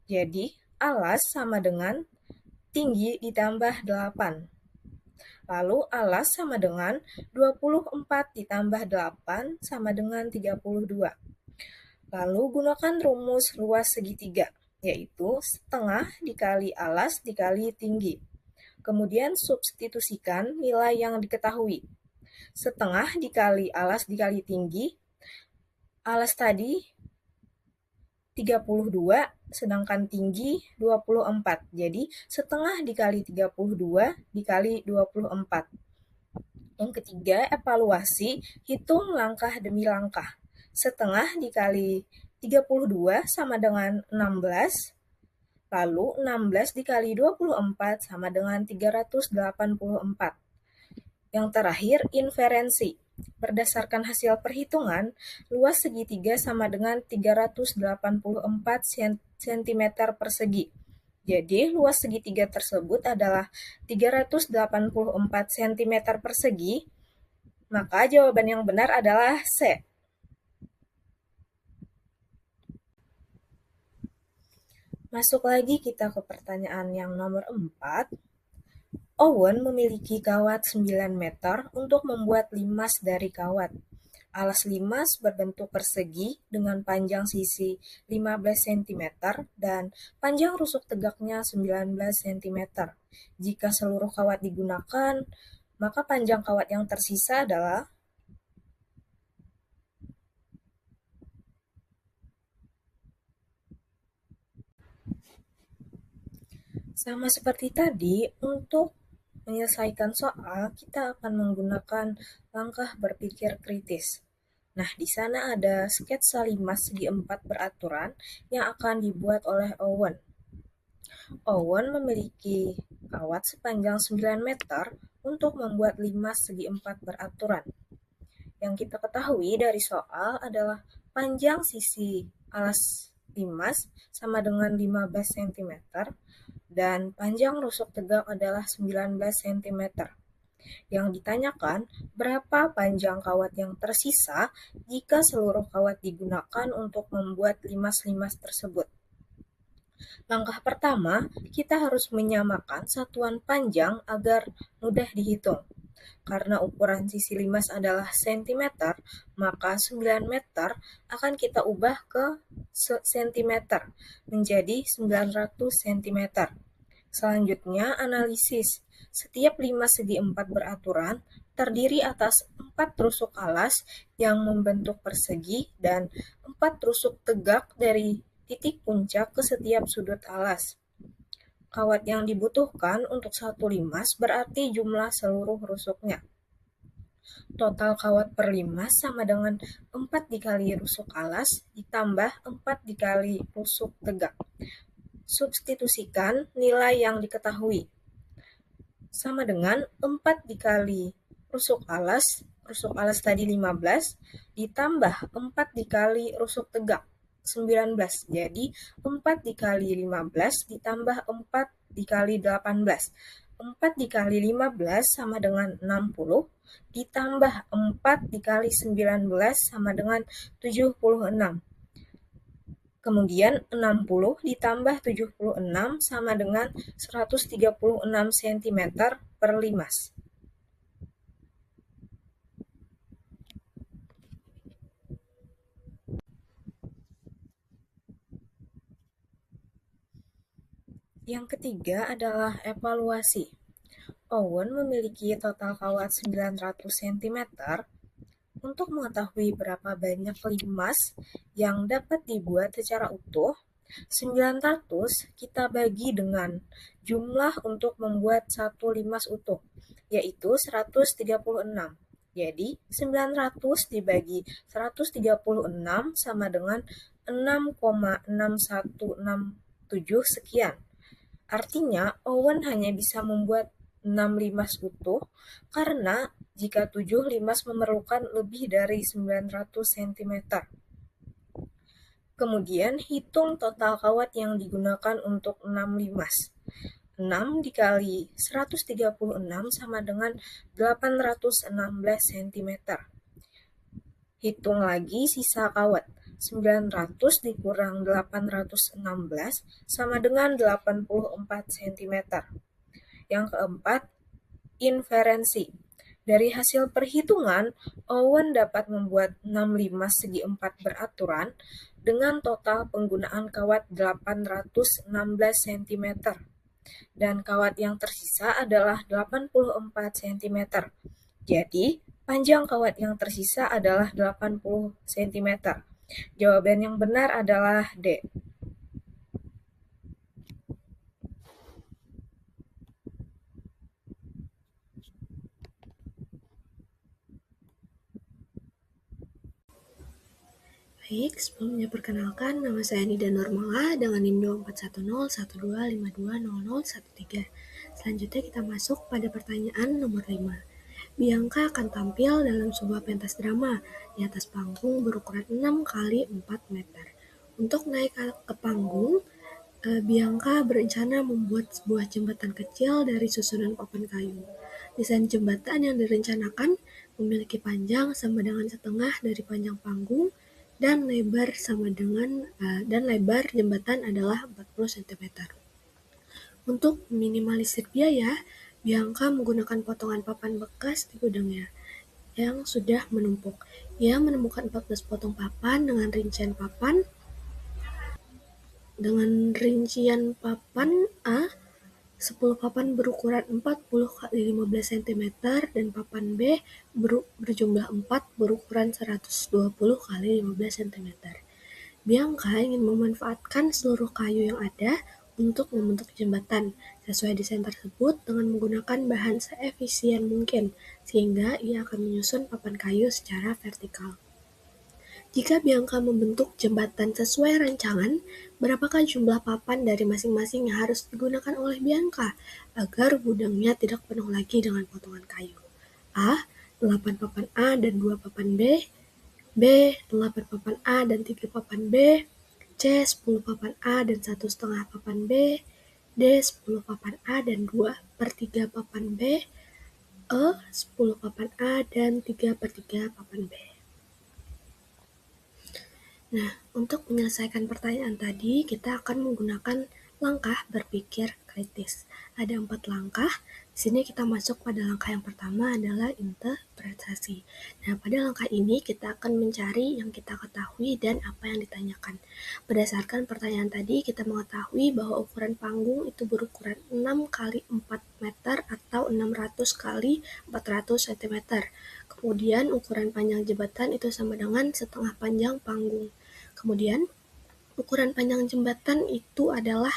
Jadi, alas sama dengan tinggi ditambah 8. Lalu, alas sama dengan 24 ditambah 8 sama dengan 32. Lalu, gunakan rumus luas segitiga, yaitu setengah dikali alas dikali tinggi. Kemudian, substitusikan nilai yang diketahui. Setengah dikali alas dikali tinggi, alas tadi 32, sedangkan tinggi 24. Jadi, setengah dikali 32 dikali 24. Yang ketiga, evaluasi, hitung langkah demi langkah. Setengah dikali 32 sama dengan 16, lalu 16 dikali 24 sama dengan 384. Yang terakhir, inferensi. Berdasarkan hasil perhitungan, luas segitiga sama dengan 384 cm persegi. Jadi, luas segitiga tersebut adalah 384 cm persegi, maka jawaban yang benar adalah C. Masuk lagi kita ke pertanyaan yang nomor 4. Owen memiliki kawat 9 meter untuk membuat limas dari kawat. Alas limas berbentuk persegi dengan panjang sisi 15 cm dan panjang rusuk tegaknya 19 cm. Jika seluruh kawat digunakan, maka panjang kawat yang tersisa adalah sama seperti tadi. Untuk menyelesaikan soal, kita akan menggunakan langkah berpikir kritis. Nah, di sana ada sketsa limas segi 4 beraturan yang akan dibuat oleh Owen. Owen memiliki kawat sepanjang 9 meter untuk membuat limas segi 4 beraturan. Yang kita ketahui dari soal adalah panjang sisi alas limas sama dengan 15 cm dan panjang rusuk tegak adalah 19 cm. Yang ditanyakan, berapa panjang kawat yang tersisa jika seluruh kawat digunakan untuk membuat limas-limas tersebut. Langkah pertama, kita harus menyamakan satuan panjang agar mudah dihitung. Karena ukuran sisi limas adalah cm, maka 9 meter akan kita ubah ke cm menjadi 900 cm. Selanjutnya, analisis. Setiap 5 segi 4 beraturan terdiri atas 4 rusuk alas yang membentuk persegi dan 4 rusuk tegak dari titik puncak ke setiap sudut alas. Kawat yang dibutuhkan untuk satu limas berarti jumlah seluruh rusuknya. Total kawat per limas sama dengan 4 dikali rusuk alas ditambah 4 dikali rusuk tegak. Substitusikan nilai yang diketahui. Sama dengan 4 dikali rusuk alas tadi 15, ditambah 4 dikali rusuk tegak, 19. Jadi 4 dikali 15 ditambah 4 dikali 18. 4 dikali 15 sama dengan 60, ditambah 4 dikali 19 sama dengan 76. Kemudian 60 ditambah 76 sama dengan 136 cm per limas. Yang ketiga adalah evaluasi. Owen memiliki total kawat 900 cm. Untuk mengetahui berapa banyak limas yang dapat dibuat secara utuh, 900 kita bagi dengan jumlah untuk membuat satu limas utuh, yaitu 136. Jadi, 900 dibagi 136 sama dengan 6,6167 sekian. Artinya, Owen hanya bisa membuat 6 limas utuh karena jika 7 limas memerlukan lebih dari 900 cm. Kemudian, hitung total kawat yang digunakan untuk 6 limas. 6 dikali 136 sama dengan 816 cm. Hitung lagi sisa kawat. 900 dikurang 816 sama dengan 84 cm. Yang keempat, inferensi. Dari hasil perhitungan, Owen dapat membuat 6 limas segi 4 beraturan dengan total penggunaan kawat 816 cm. Dan kawat yang tersisa adalah 84 cm. Jadi, panjang kawat yang tersisa adalah 80 cm. Jawaban yang benar adalah D. Baik, sebelumnya perkenalkan, nama saya Nida Normala dengan Indo 41012520013. Selanjutnya kita masuk pada pertanyaan nomor 5. Bianca akan tampil dalam sebuah pentas drama di atas panggung berukuran 6 kali 4 meter. Untuk naik ke panggung, Bianca berencana membuat sebuah jembatan kecil dari susunan papan kayu. Desain jembatan yang direncanakan memiliki panjang sama dengan setengah dari panjang panggung dan lebar jembatan adalah 40 cm. Untuk meminimalisir biaya, Bianca menggunakan potongan papan bekas di gudangnya yang sudah menumpuk. Ia menemukan 14 potong papan dengan rincian papan A, 10 papan berukuran 40 x 15 cm dan papan B berjumlah 4 berukuran 120 x 15 cm. Bianca ingin memanfaatkan seluruh kayu yang ada untuk membentuk jembatan sesuai desain tersebut dengan menggunakan bahan seefisien mungkin, sehingga ia akan menyusun papan kayu secara vertikal. Jika Bianca membentuk jembatan sesuai rancangan, berapakah jumlah papan dari masing-masing yang harus digunakan oleh Bianca agar gudangnya tidak penuh lagi dengan potongan kayu? A. 8 papan A dan 2 papan B. B. 8 papan A dan 3 papan B. C. 10 papan A dan 1,5 papan B. D. 10 papan A dan 2/3 papan B. E. 10 papan A dan 3/3 papan B. Nah, untuk menyelesaikan pertanyaan tadi, kita akan menggunakan Langkah berpikir kritis. Ada 4 langkah. Di sini kita masuk pada langkah yang pertama adalah interpretasi. Nah, pada langkah ini kita akan mencari yang kita ketahui dan apa yang ditanyakan. Berdasarkan pertanyaan tadi, kita mengetahui bahwa ukuran panggung itu berukuran 6 kali 4 meter atau 600 kali 400 cm. Kemudian ukuran panjang jembatan itu sama dengan setengah panjang panggung. Kemudian ukuran panjang jembatan itu adalah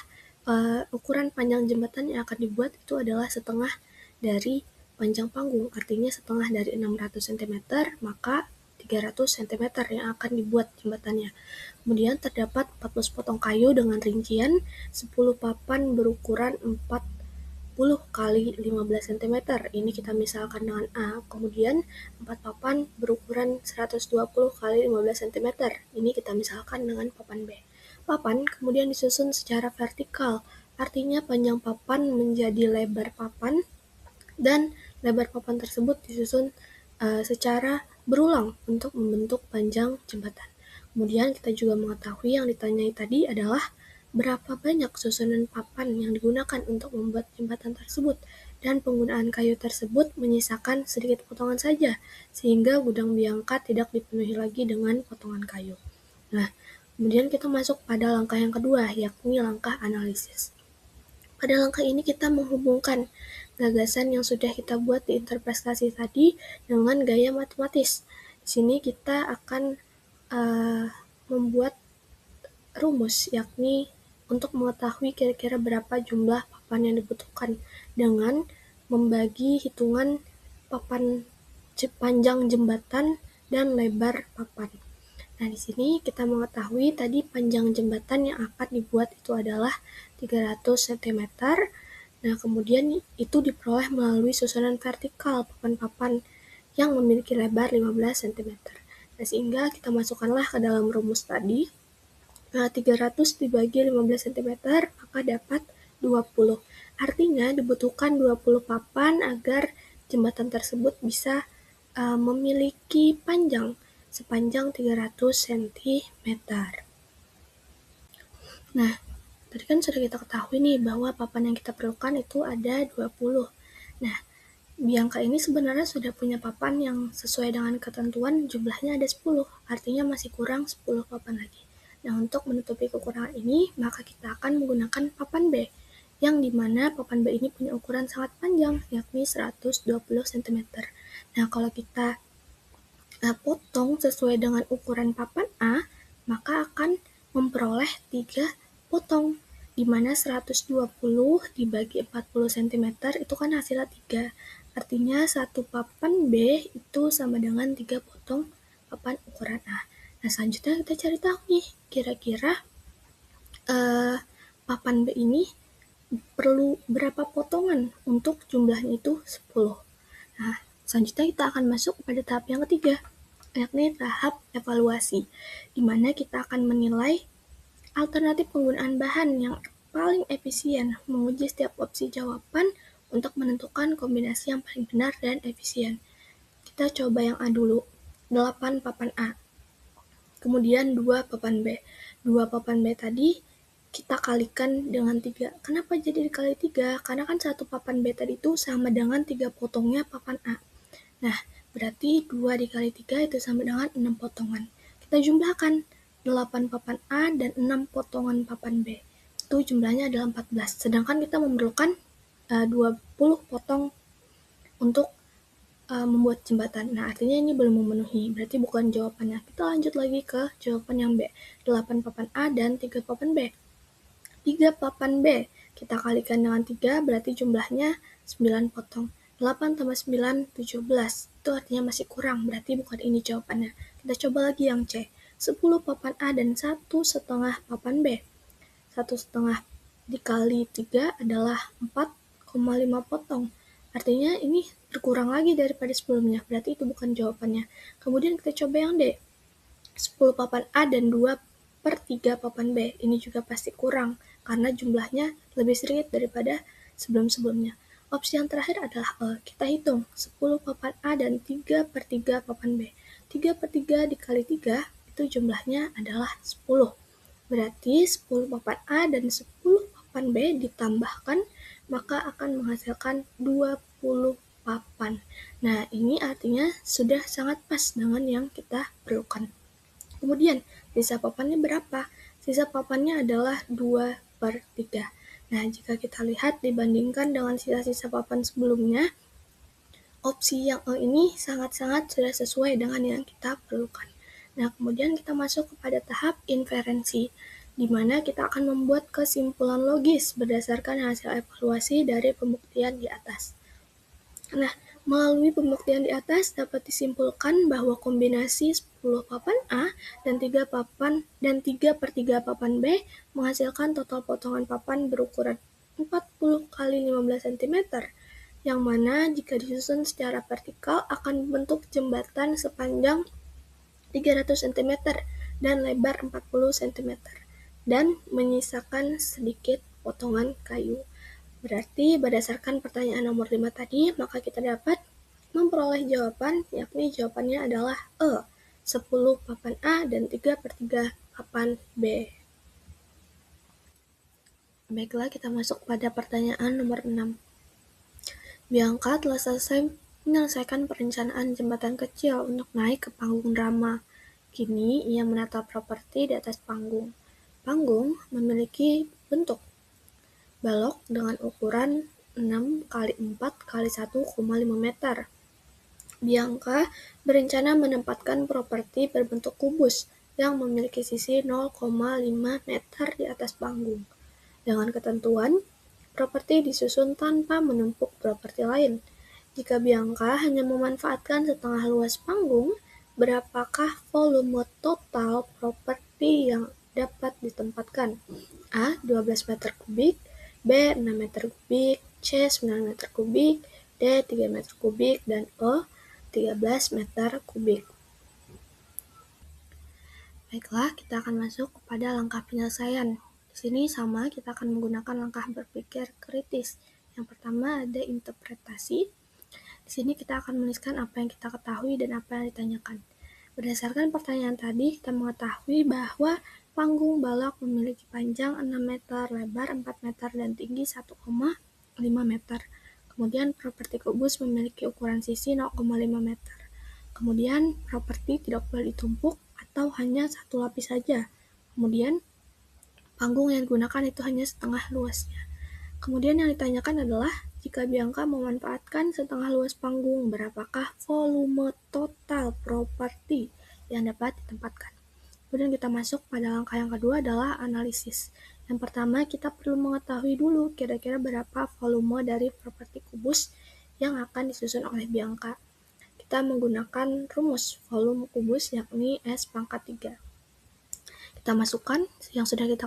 ukuran panjang jembatan yang akan dibuat itu adalah setengah dari panjang panggung, artinya setengah dari 600 cm, maka 300 cm yang akan dibuat jembatannya. Kemudian terdapat 14 potong kayu dengan rincian 10 papan berukuran 40 kali 15 cm. Ini kita misalkan dengan A. Kemudian 4 papan berukuran 120 kali 15 cm. Ini kita misalkan dengan papan B. Papan kemudian disusun secara vertikal, artinya panjang papan menjadi lebar papan dan lebar papan tersebut disusun secara berulang untuk membentuk panjang jembatan. Kemudian kita juga mengetahui yang ditanyai tadi adalah berapa banyak susunan papan yang digunakan untuk membuat jembatan tersebut, dan penggunaan kayu tersebut menyisakan sedikit potongan saja, sehingga gudang biangka tidak dipenuhi lagi dengan potongan kayu. Nah, kemudian kita masuk pada langkah yang kedua, yakni langkah analisis. Pada langkah ini kita menghubungkan gagasan yang sudah kita buat di interpretasi tadi dengan gaya matematis. Di sini kita akan membuat rumus, yakni untuk mengetahui kira-kira berapa jumlah papan yang dibutuhkan dengan membagi hitungan papan panjang jembatan dan lebar papan. Nah, di sini kita mengetahui tadi panjang jembatan yang akan dibuat itu adalah 300 cm. Nah, kemudian itu diperoleh melalui susunan vertikal papan-papan yang memiliki lebar 15 cm. Nah, sehingga kita masukkanlah ke dalam rumus tadi. 300 dibagi 15 cm, maka dapat 20. Artinya dibutuhkan 20 papan agar jembatan tersebut bisa memiliki panjang sepanjang 300 cm. Nah, tadi kan sudah kita ketahui nih bahwa papan yang kita perlukan itu ada 20. Nah, biangka ini sebenarnya sudah punya papan yang sesuai dengan ketentuan jumlahnya ada 10, artinya masih kurang 10 papan lagi. Nah, untuk menutupi kekurangan ini, maka kita akan menggunakan papan B, yang dimana papan B ini punya ukuran sangat panjang, yakni 120 cm. Nah, kalau kita potong sesuai dengan ukuran papan A, maka akan memperoleh 3 potong, di mana 120 dibagi 40 cm itu kan hasilnya 3. Artinya satu papan B itu sama dengan 3 potong papan ukuran A. Nah, selanjutnya kita cari tahu nih, kira-kira papan B ini perlu berapa potongan untuk jumlahnya itu 10. Nah, selanjutnya kita akan masuk pada tahap yang ketiga, yakni tahap evaluasi, di mana kita akan menilai alternatif penggunaan bahan yang paling efisien, menguji setiap opsi jawaban untuk menentukan kombinasi yang paling benar dan efisien. Kita coba yang A dulu, 8 papan A, kemudian 2 papan B. 2 papan B tadi kita kalikan dengan 3. Kenapa jadi dikali 3? Karena kan satu papan B tadi itu sama dengan 3 potongnya papan A. Nah, berarti 2 dikali 3 itu sama dengan 6 potongan. Kita jumlahkan 8 papan A dan 6 potongan papan B. Itu jumlahnya adalah 14. Sedangkan kita memerlukan 20 potong untuk membuat jembatan. Nah, artinya ini belum memenuhi. Berarti bukan jawabannya. Kita lanjut lagi ke jawaban yang B. 8 papan A dan 3 papan B. 3 papan B kita kalikan dengan 3, berarti jumlahnya 9 potong. 8 tambah 9, 17. Itu artinya masih kurang, berarti bukan ini jawabannya. Kita coba lagi yang C. 10 papan A dan 1,5 papan B. 1,5 dikali 3 adalah 4,5 potong. Artinya ini berkurang lagi daripada sebelumnya, berarti itu bukan jawabannya. Kemudian kita coba yang D. 10 papan A dan 2/3 papan B. Ini juga pasti kurang, karena jumlahnya lebih sedikit daripada sebelum-sebelumnya. Opsi yang terakhir adalah E. Kita hitung 10 papan A dan 3/3 papan B. 3/3 dikali 3 itu jumlahnya adalah 10. Berarti 10 papan A dan 10 papan B ditambahkan, maka akan menghasilkan 20 papan. Nah, ini artinya sudah sangat pas dengan yang kita perlukan. Kemudian, sisa papannya berapa? Sisa papannya adalah 2/3. Nah, jika kita lihat dibandingkan dengan sisa-sisa papan sebelumnya, opsi yang E ini sangat-sangat sudah sesuai dengan yang kita perlukan. Nah, kemudian kita masuk kepada tahap inferensi, di mana kita akan membuat kesimpulan logis berdasarkan hasil evaluasi dari pembuktian di atas. Nah, melalui pembuktian di atas dapat disimpulkan bahwa kombinasi 10 papan A dan 3/3 papan B menghasilkan total potongan papan berukuran 40 x 15 cm, yang mana jika disusun secara vertikal akan membentuk jembatan sepanjang 300 cm dan lebar 40 cm, dan menyisakan sedikit potongan kayu. Berarti berdasarkan pertanyaan nomor 5 tadi, maka kita dapat memperoleh jawaban, yakni jawabannya adalah E, 10 papan A dan 3/3 papan B. Baiklah, kita masuk pada pertanyaan nomor 6. Bianca telah selesai menyelesaikan perencanaan jembatan kecil untuk naik ke panggung drama. Kini, ia menata properti di atas panggung. Panggung memiliki bentuk balok dengan ukuran 6 x 4 x 1,5 meter. Bianca berencana menempatkan properti berbentuk kubus yang memiliki sisi 0,5 meter di atas panggung. Dengan ketentuan, properti disusun tanpa menumpuk properti lain. Jika Bianca hanya memanfaatkan setengah luas panggung, berapakah volume total properti yang dapat ditempatkan? A. 12 meter kubik, B. 6 meter kubik, C. 9 meter kubik, D. 3 meter kubik, dan E. 13 meter kubik. Baiklah, kita akan masuk kepada langkah penyelesaian. Di sini sama, kita akan menggunakan langkah berpikir kritis. Yang pertama ada interpretasi. Di sini kita akan menuliskan apa yang kita ketahui dan apa yang ditanyakan. Berdasarkan pertanyaan tadi, kita mengetahui bahwa panggung balok memiliki panjang 6 meter, lebar 4 meter, dan tinggi 1,5 meter. Kemudian properti kubus memiliki ukuran sisi 0,5 meter. Kemudian properti tidak boleh ditumpuk atau hanya satu lapis saja. Kemudian panggung yang digunakan itu hanya setengah luasnya. Kemudian yang ditanyakan adalah, jika Bianca memanfaatkan setengah luas panggung, berapakah volume total properti yang dapat ditempatkan? Kemudian kita masuk pada langkah yang kedua adalah analisis. Yang pertama, kita perlu mengetahui dulu kira-kira berapa volume dari properti kubus yang akan disusun oleh Bianca. Kita menggunakan rumus volume kubus, yakni S pangkat 3. Kita masukkan yang sudah kita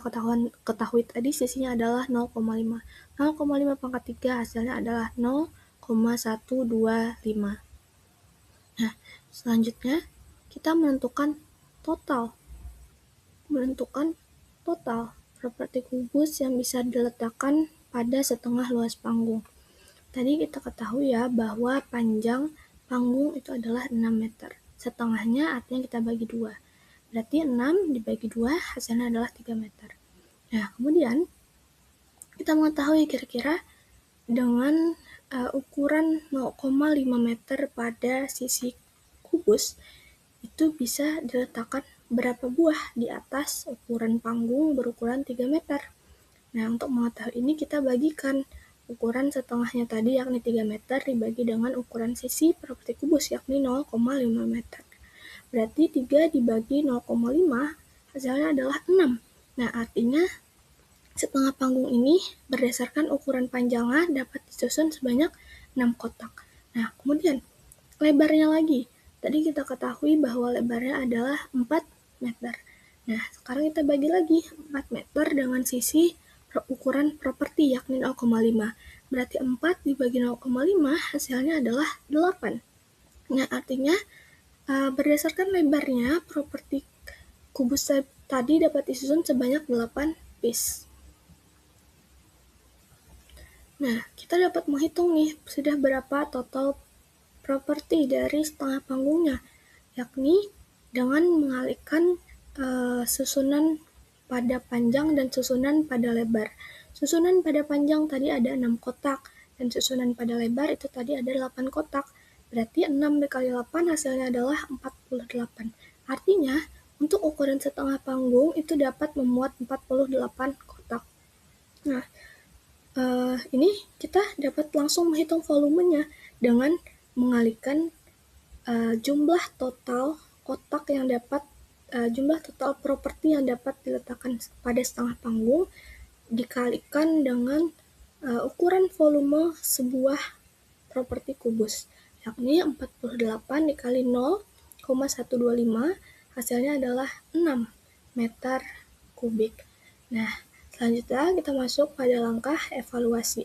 ketahui tadi, sisinya adalah 0,5. 0,5 pangkat 3 hasilnya adalah 0,125. Nah, selanjutnya kita menentukan total properti kubus yang bisa diletakkan pada setengah luas panggung. Tadi kita ketahui ya bahwa panjang panggung itu adalah 6 meter. Setengahnya artinya kita bagi 2. Berarti 6 dibagi 2 hasilnya adalah 3 meter. Nah, kemudian kita mengetahui kira-kira dengan ukuran 0,5 meter pada sisi kubus, itu bisa diletakkan berapa buah di atas ukuran panggung berukuran 3 meter. Nah, untuk mengetahui ini kita bagikan ukuran setengahnya tadi, yakni 3 meter, dibagi dengan ukuran sisi properti kubus, yakni 0,5 meter. Berarti 3 dibagi 0,5 hasilnya adalah 6. Nah, artinya setengah panggung ini berdasarkan ukuran panjangnya dapat disusun sebanyak 6 kotak. Nah, kemudian lebarnya lagi. Tadi kita ketahui bahwa lebarnya adalah 4 meter. Nah, sekarang kita bagi lagi 4 meter dengan sisi ukuran properti, yakni 0,5. Berarti 4 dibagi 0,5 hasilnya adalah 8. Nah, artinya berdasarkan lebarnya, properti kubus tadi dapat disusun sebanyak 8 piece. Nah, kita dapat menghitung nih, sudah berapa total properti dari setengah panggungnya, yakni dengan mengalihkan susunan pada panjang dan susunan pada lebar. Susunan pada panjang tadi ada 6 kotak, dan susunan pada lebar itu tadi ada 8 kotak. Berarti 6 dikali 8 hasilnya adalah 48. Artinya, untuk ukuran setengah panggung itu dapat memuat 48 kotak. Nah, ini kita dapat langsung menghitung volumenya dengan mengalihkan jumlah total kotak yang dapat jumlah total properti yang dapat diletakkan pada setengah panggung dikalikan dengan ukuran volume sebuah properti kubus, yakni 48 dikali 0,125 hasilnya adalah 6 meter kubik. Nah, selanjutnya kita masuk pada langkah evaluasi.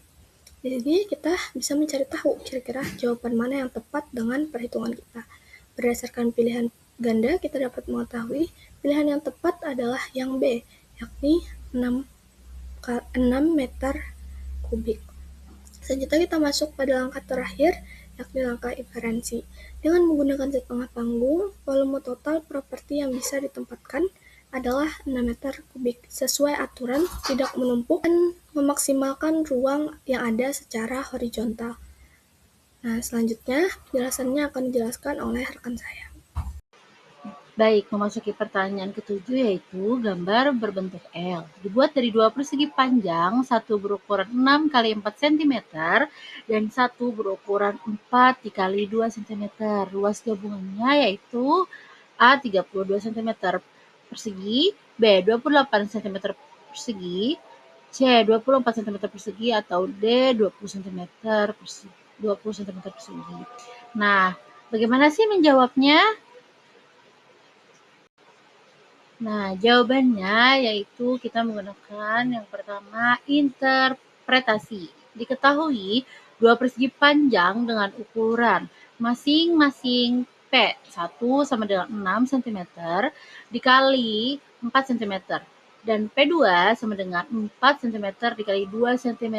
Jadi kita bisa mencari tahu kira-kira jawaban mana yang tepat dengan perhitungan kita. Berdasarkan pilihan ganda, kita dapat mengetahui pilihan yang tepat adalah yang B, yakni 6 meter kubik. Selanjutnya kita masuk pada langkah terakhir, yakni langkah inferensi. Dengan menggunakan setengah panggung, volume total properti yang bisa ditempatkan adalah 6 meter kubik. Sesuai aturan, tidak menumpuk dan memaksimalkan ruang yang ada secara horizontal. Nah, selanjutnya penjelasannya akan dijelaskan oleh rekan saya. Baik, memasuki pertanyaan ke-7 yaitu gambar berbentuk L. Dibuat dari dua persegi panjang, satu berukuran 6 x 4 cm dan satu berukuran 4 x 2 cm. Luas gabungannya yaitu A 32 cm persegi, B 28 cm persegi, C 24 cm persegi atau D 20 cm persegi. Nah, bagaimana sih menjawabnya? Nah, jawabannya yaitu kita menggunakan yang pertama interpretasi. Diketahui dua persegi panjang dengan ukuran masing-masing P1 sama dengan 6 cm dikali 4 cm dan P2 sama dengan 4 cm dikali 2 cm.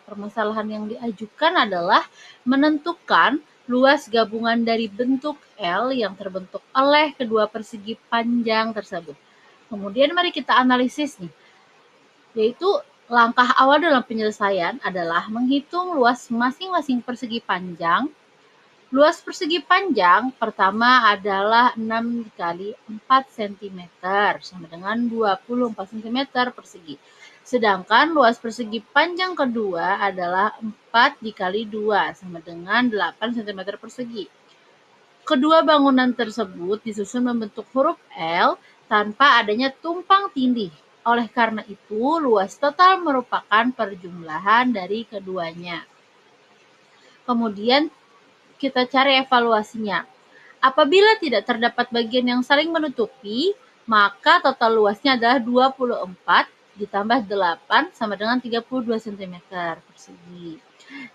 Permasalahan yang diajukan adalah menentukan luas gabungan dari bentuk L yang terbentuk oleh kedua persegi panjang tersebut. Kemudian mari kita analisis nih, yaitu langkah awal dalam penyelesaian adalah menghitung luas masing-masing persegi panjang. Luas persegi panjang pertama adalah 6 kali 4 cm sama dengan 24 cm persegi. Sedangkan luas persegi panjang kedua adalah 4 dikali 2 sama dengan 8 cm persegi. Kedua bangunan tersebut disusun membentuk huruf L tanpa adanya tumpang tindih. Oleh karena itu, luas total merupakan perjumlahan dari keduanya. Kemudian kita cari evaluasinya. Apabila tidak terdapat bagian yang saling menutupi, maka total luasnya adalah 24 ditambah 8 sama dengan 32 cm persegi.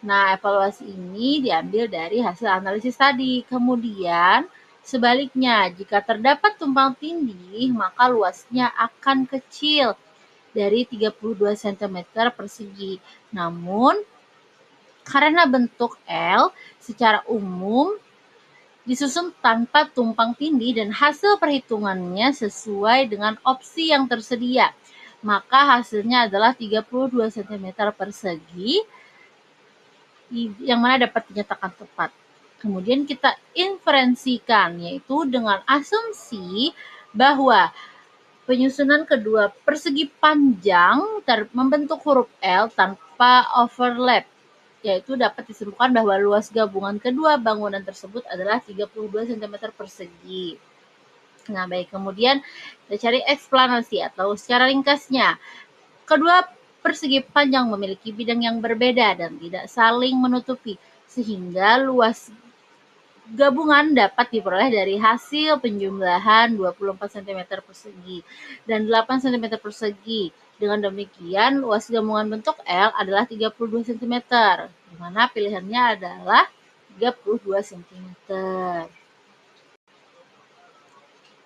Nah, evaluasi ini diambil dari hasil analisis tadi. Kemudian, sebaliknya, jika terdapat tumpang tindih, maka luasnya akan kecil dari 32 cm persegi. Namun, karena bentuk L secara umum disusun tanpa tumpang tindih dan hasil perhitungannya sesuai dengan opsi yang tersedia, maka hasilnya adalah 32 cm persegi yang mana dapat dinyatakan tepat. Kemudian kita inferensikan, yaitu dengan asumsi bahwa penyusunan kedua persegi panjang membentuk huruf L tanpa overlap, yaitu dapat disimpulkan bahwa luas gabungan kedua bangunan tersebut adalah 32 cm persegi. Nah, baik, kemudian kita cari eksplanasi atau secara ringkasnya. Kedua persegi panjang memiliki bidang yang berbeda dan tidak saling menutupi, sehingga luas gabungan dapat diperoleh dari hasil penjumlahan 24 cm persegi dan 8 cm persegi. Dengan demikian, luas gabungan bentuk L adalah 32 cm, di mana pilihannya adalah 32 cm.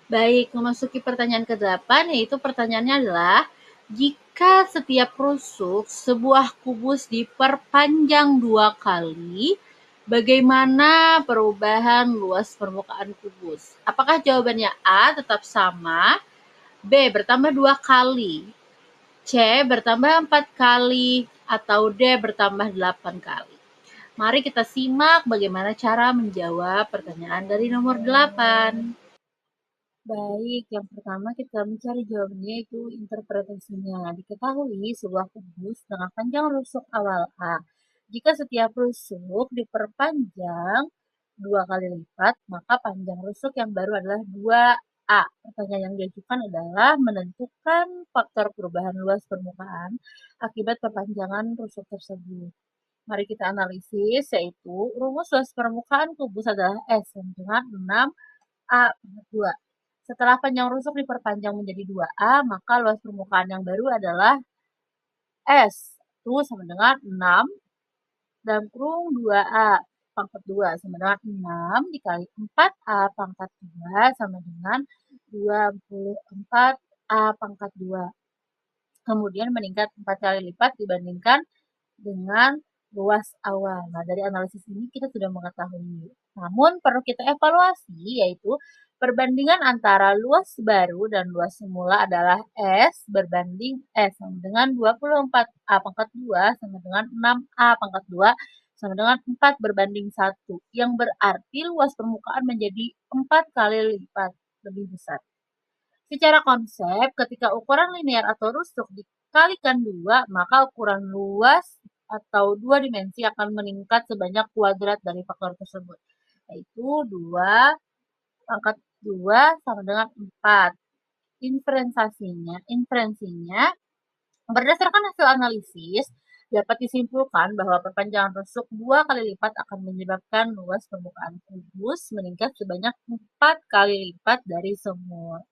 Baik, memasuki pertanyaan ke-8, yaitu pertanyaannya adalah, jika setiap rusuk sebuah kubus diperpanjang 2 kali, bagaimana perubahan luas permukaan kubus? Apakah jawabannya A tetap sama, B bertambah 2 kali, C bertambah 4 kali atau D bertambah 8 kali? Mari kita simak bagaimana cara menjawab pertanyaan dari nomor 8. Baik, yang pertama kita mencari jawabannya yaitu interpretasinya. Diketahui sebuah kubus dengan panjang rusuk awal A. Jika setiap rusuk diperpanjang 2 kali lipat, maka panjang rusuk yang baru adalah 2A. Pertanyaan yang diajukan adalah menentukan faktor perubahan luas permukaan akibat perpanjangan rusuk tersebut. Mari kita analisis, yaitu rumus luas permukaan kubus adalah S dengan 6A per 2. Setelah panjang rusuk diperpanjang menjadi 2A, maka luas permukaan yang baru adalah S. Itu sama dengan 6 dalam kurung 2A pangkat 2 sama dengan 6 dikali 4A pangkat 2 sama dengan 24A pangkat 2. Kemudian meningkat 4 kali lipat dibandingkan dengan luas awal. Nah, dari analisis ini kita sudah mengetahui. Namun, perlu kita evaluasi, yaitu perbandingan antara luas baru dan luas semula adalah S berbanding S sama dengan 24A pangkat 2 sama dengan 6A pangkat 2 sama dengan 4 berbanding 1, yang berarti luas permukaan menjadi 4 kali lipat lebih besar. Secara konsep, ketika ukuran linear atau rusuk dikalikan 2, maka ukuran luas atau 2 dimensi akan meningkat sebanyak kuadrat dari faktor tersebut, yaitu 2 pangkat 2 sama dengan 4. Inferensinya, berdasarkan hasil analisis, dapat disimpulkan bahwa perpanjangan rusuk 2 kali lipat akan menyebabkan luas permukaan kubus meningkat sebanyak 4 kali lipat dari semula.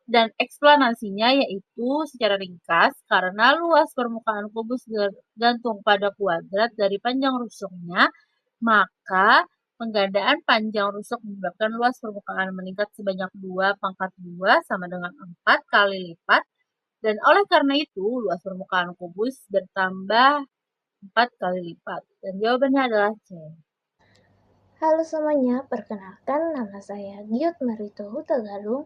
Dan eksplanasinya yaitu secara ringkas, karena luas permukaan kubus bergantung pada kuadrat dari panjang rusuknya, maka penggandaan panjang rusuk menyebabkan luas permukaan meningkat sebanyak 2 pangkat 2 sama dengan 4 kali lipat, dan oleh karena itu luas permukaan kubus bertambah 4 kali lipat. Dan jawabannya adalah C. Halo semuanya, perkenalkan nama saya Giot Marito Hutagalung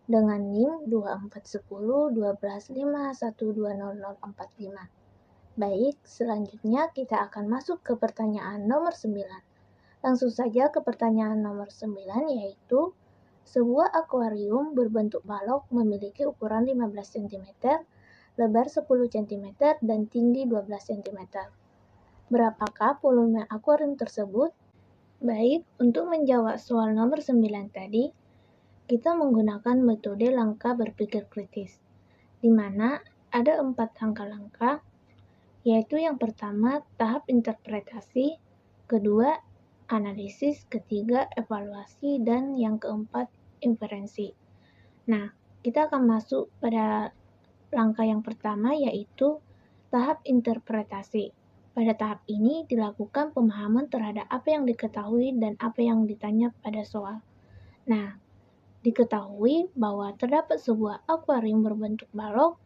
dengan NIM 24101251200045. Baik, selanjutnya kita akan masuk ke pertanyaan nomor 9. Langsung saja ke pertanyaan nomor 9, yaitu sebuah akuarium berbentuk balok memiliki ukuran 15 cm, lebar 10 cm, dan tinggi 12 cm. Berapakah volume akuarium tersebut? Baik, untuk menjawab soal nomor 9 tadi, kita menggunakan metode langkah berpikir kritis, di mana ada 4 langkah-langkah, yaitu yang pertama tahap interpretasi, kedua analisis, ketiga evaluasi, dan yang keempat inferensi. Nah, kita akan masuk pada langkah yang pertama, yaitu tahap interpretasi. Pada tahap ini dilakukan pemahaman terhadap apa yang diketahui dan apa yang ditanya pada soal. Nah, diketahui bahwa terdapat sebuah akuarium berbentuk balok.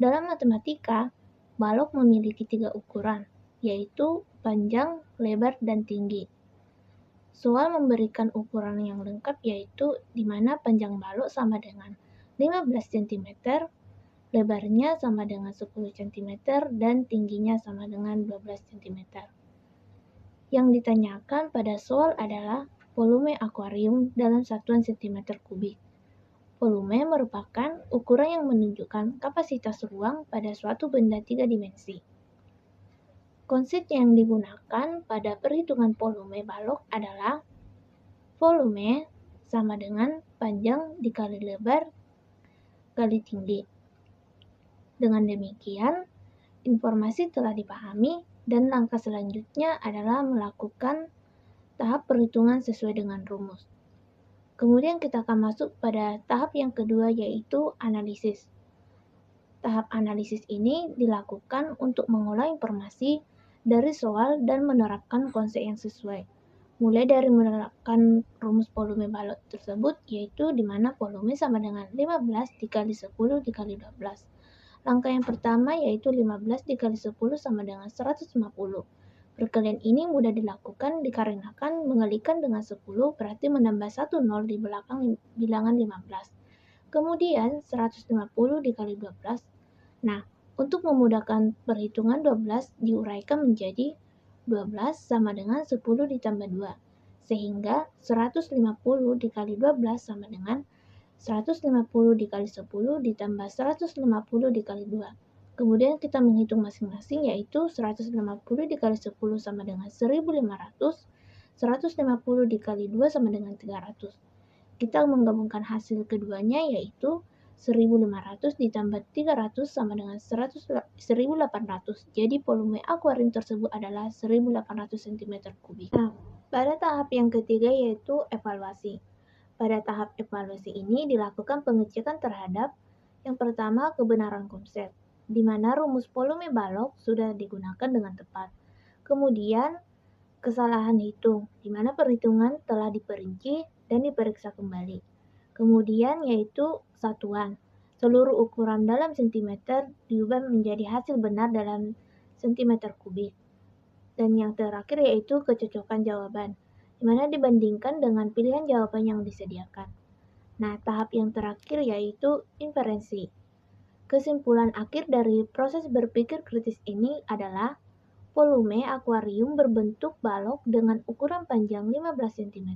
Dalam matematika, balok memiliki 3 ukuran, yaitu panjang, lebar, dan tinggi. Soal memberikan ukuran yang lengkap, yaitu di mana panjang balok sama dengan 15 cm, lebarnya sama dengan 10 cm, dan tingginya sama dengan 12 cm. Yang ditanyakan pada soal adalah volume akuarium dalam satuan cm kubik. Volume merupakan ukuran yang menunjukkan kapasitas ruang pada suatu benda 3 dimensi. Konsep yang digunakan pada perhitungan volume balok adalah volume sama dengan panjang dikali lebar kali tinggi. Dengan demikian, informasi telah dipahami dan langkah selanjutnya adalah melakukan tahap perhitungan sesuai dengan rumus. Kemudian kita akan masuk pada tahap yang kedua, yaitu analisis. Tahap analisis ini dilakukan untuk mengolah informasi dari soal dan menerapkan konsep yang sesuai. Mulai dari menerapkan rumus volume balok tersebut, yaitu di mana volume sama dengan 15 dikali 10 dikali 12. Langkah yang pertama yaitu 15 dikali 10 sama dengan 150. Perkalian ini mudah dilakukan dikarenakan mengalikan dengan 10 berarti menambah 1 nol di belakang bilangan 15. Kemudian 150 dikali 12. Nah, untuk memudahkan perhitungan 12 diuraikan menjadi 12 sama dengan 10 ditambah 2. Sehingga 150 dikali 12 sama dengan 150 dikali 10 ditambah 150 dikali 2. Kemudian kita menghitung masing-masing, yaitu 150 dikali 10 sama dengan 1500, 150 dikali 2 sama dengan 300. Kita menggabungkan hasil keduanya, yaitu 1500 ditambah 300 sama dengan 1800. Jadi volume akuarium tersebut adalah 1800 cm3. Nah, pada tahap yang ketiga yaitu evaluasi. Pada tahap evaluasi ini dilakukan pengecekan terhadap yang pertama kebenaran konsep, di mana rumus volume balok sudah digunakan dengan tepat. Kemudian kesalahan hitung, di mana perhitungan telah diperinci dan diperiksa kembali. Kemudian yaitu satuan. Seluruh ukuran dalam sentimeter diubah menjadi hasil benar dalam sentimeter kubik. Dan yang terakhir yaitu kecocokan jawaban, di mana dibandingkan dengan pilihan jawaban yang disediakan. Nah, tahap yang terakhir yaitu inferensi. Kesimpulan akhir dari proses berpikir kritis ini adalah volume akuarium berbentuk balok dengan ukuran panjang 15 cm,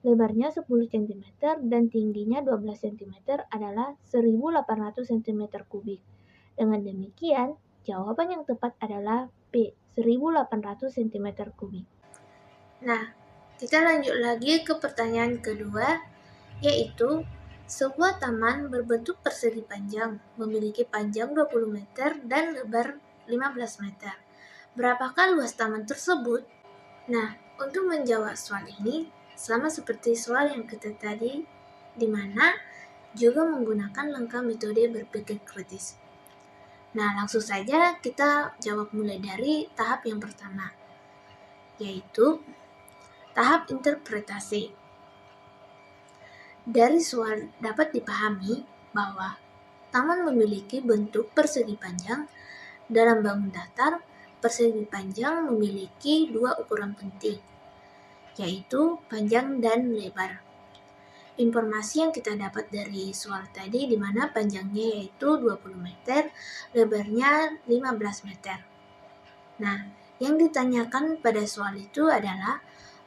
lebarnya 10 cm, dan tingginya 12 cm adalah 1800 cm3. Dengan demikian, jawaban yang tepat adalah B, 1800 cm3. Nah, kita lanjut lagi ke pertanyaan kedua, yaitu sebuah taman berbentuk persegi panjang, memiliki panjang 20 meter dan lebar 15 meter. Berapakah luas taman tersebut? Nah, untuk menjawab soal ini, sama seperti soal yang kita tadi, di mana juga menggunakan langkah metode berpikir kritis. Nah, langsung saja kita jawab mulai dari tahap yang pertama, yaitu tahap interpretasi. Dari soal dapat dipahami bahwa taman memiliki bentuk persegi panjang. Dalam bangun datar, persegi panjang memiliki dua ukuran penting, yaitu panjang dan lebar. Informasi yang kita dapat dari soal tadi, di mana panjangnya yaitu 20 meter, lebarnya 15 meter. Nah, yang ditanyakan pada soal itu adalah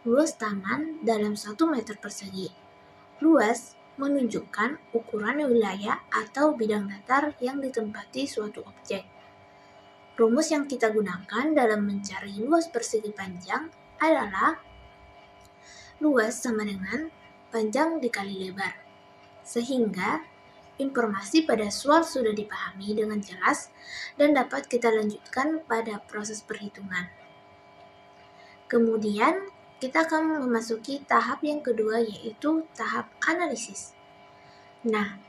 luas taman dalam 1 meter persegi. Luas menunjukkan ukuran wilayah atau bidang datar yang ditempati suatu objek. Rumus yang kita gunakan dalam mencari luas persegi panjang adalah luas sama dengan panjang dikali lebar. Sehingga informasi pada soal sudah dipahami dengan jelas dan dapat kita lanjutkan pada proses perhitungan. Kemudian kita akan memasuki tahap yang kedua, yaitu tahap analisis. Nah,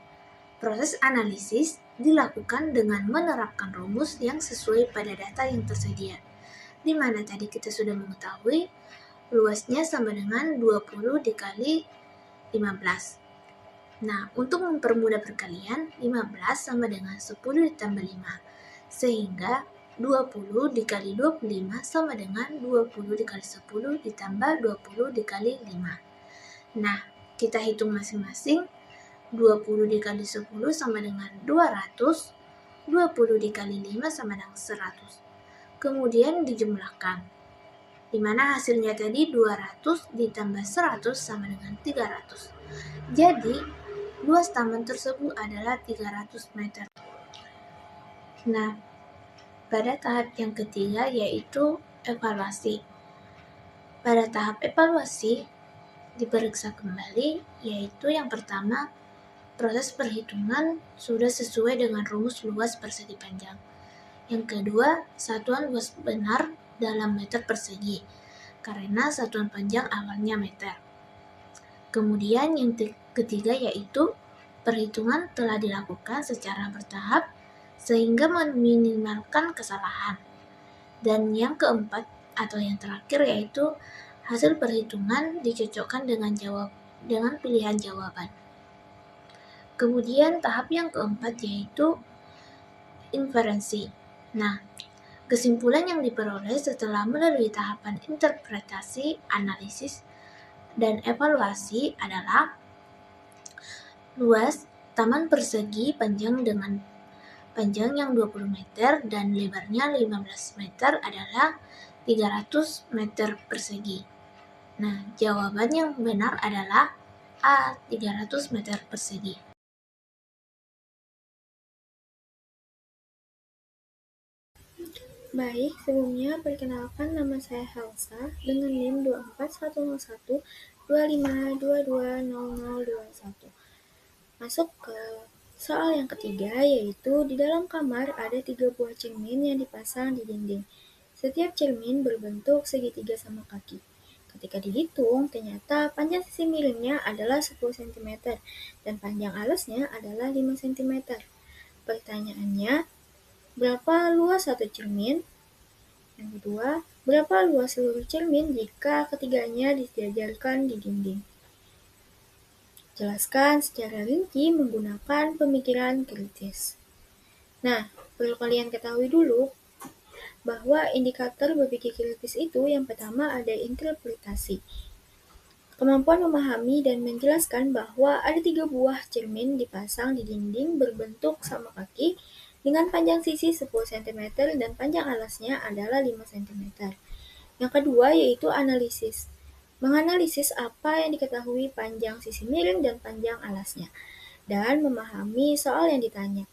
proses analisis dilakukan dengan menerapkan rumus yang sesuai pada data yang tersedia, di mana tadi kita sudah mengetahui luasnya sama dengan 20 dikali 15. Nah, untuk mempermudah perkalian, 15 sama dengan 10 ditambah 5, sehingga 20 dikali 25 sama dengan 20 dikali 10 ditambah 20 dikali 5. Nah, kita hitung masing-masing. 20 dikali 10 sama dengan 200, 20 dikali 5 sama dengan 100. Kemudian dijumlahkan, di mana hasilnya tadi 200 ditambah 100 sama dengan 300. Jadi, luas taman tersebut adalah 300 meter. Nah, pada tahap yang ketiga yaitu evaluasi. Pada tahap evaluasi diperiksa kembali, yaitu yang pertama, proses perhitungan sudah sesuai dengan rumus luas persegi panjang. Yang kedua, satuan luas benar dalam meter persegi, karena satuan panjang awalnya meter. Kemudian yang ketiga yaitu perhitungan telah dilakukan secara bertahap sehingga meminimalkan kesalahan. Dan yang keempat atau yang terakhir yaitu hasil perhitungan dicocokkan dengan pilihan jawaban. Kemudian tahap yang keempat yaitu inferensi. Nah, kesimpulan yang diperoleh setelah melalui tahapan interpretasi, analisis, dan evaluasi adalah luas taman persegi panjang yang 20 meter dan lebarnya 15 meter adalah 300 meter persegi. Nah, jawaban yang benar adalah A, 300 meter persegi. Baik, sebelumnya perkenalkan nama saya Helsa dengan NIM 2411525220021. Masuk ke soal yang ketiga, yaitu di dalam kamar ada 3 buah cermin yang dipasang di dinding. Setiap cermin berbentuk segitiga sama kaki. Ketika dihitung, ternyata panjang sisi miringnya adalah 10 cm dan panjang alasnya adalah 5 cm. Pertanyaannya, berapa luas satu cermin? Yang kedua, berapa luas seluruh cermin jika ketiganya dijajarkan di dinding? Jelaskan secara rinci menggunakan pemikiran kritis. Nah, perlu kalian ketahui dulu bahwa indikator berpikir kritis itu yang pertama ada interpretasi. Kemampuan memahami dan menjelaskan bahwa ada 3 buah cermin dipasang di dinding berbentuk sama kaki dengan panjang sisi 10 cm dan panjang alasnya adalah 5 cm. Yang kedua yaitu analisis. Menganalisis apa yang diketahui panjang sisi miring dan panjang alasnya, dan memahami soal yang ditanya.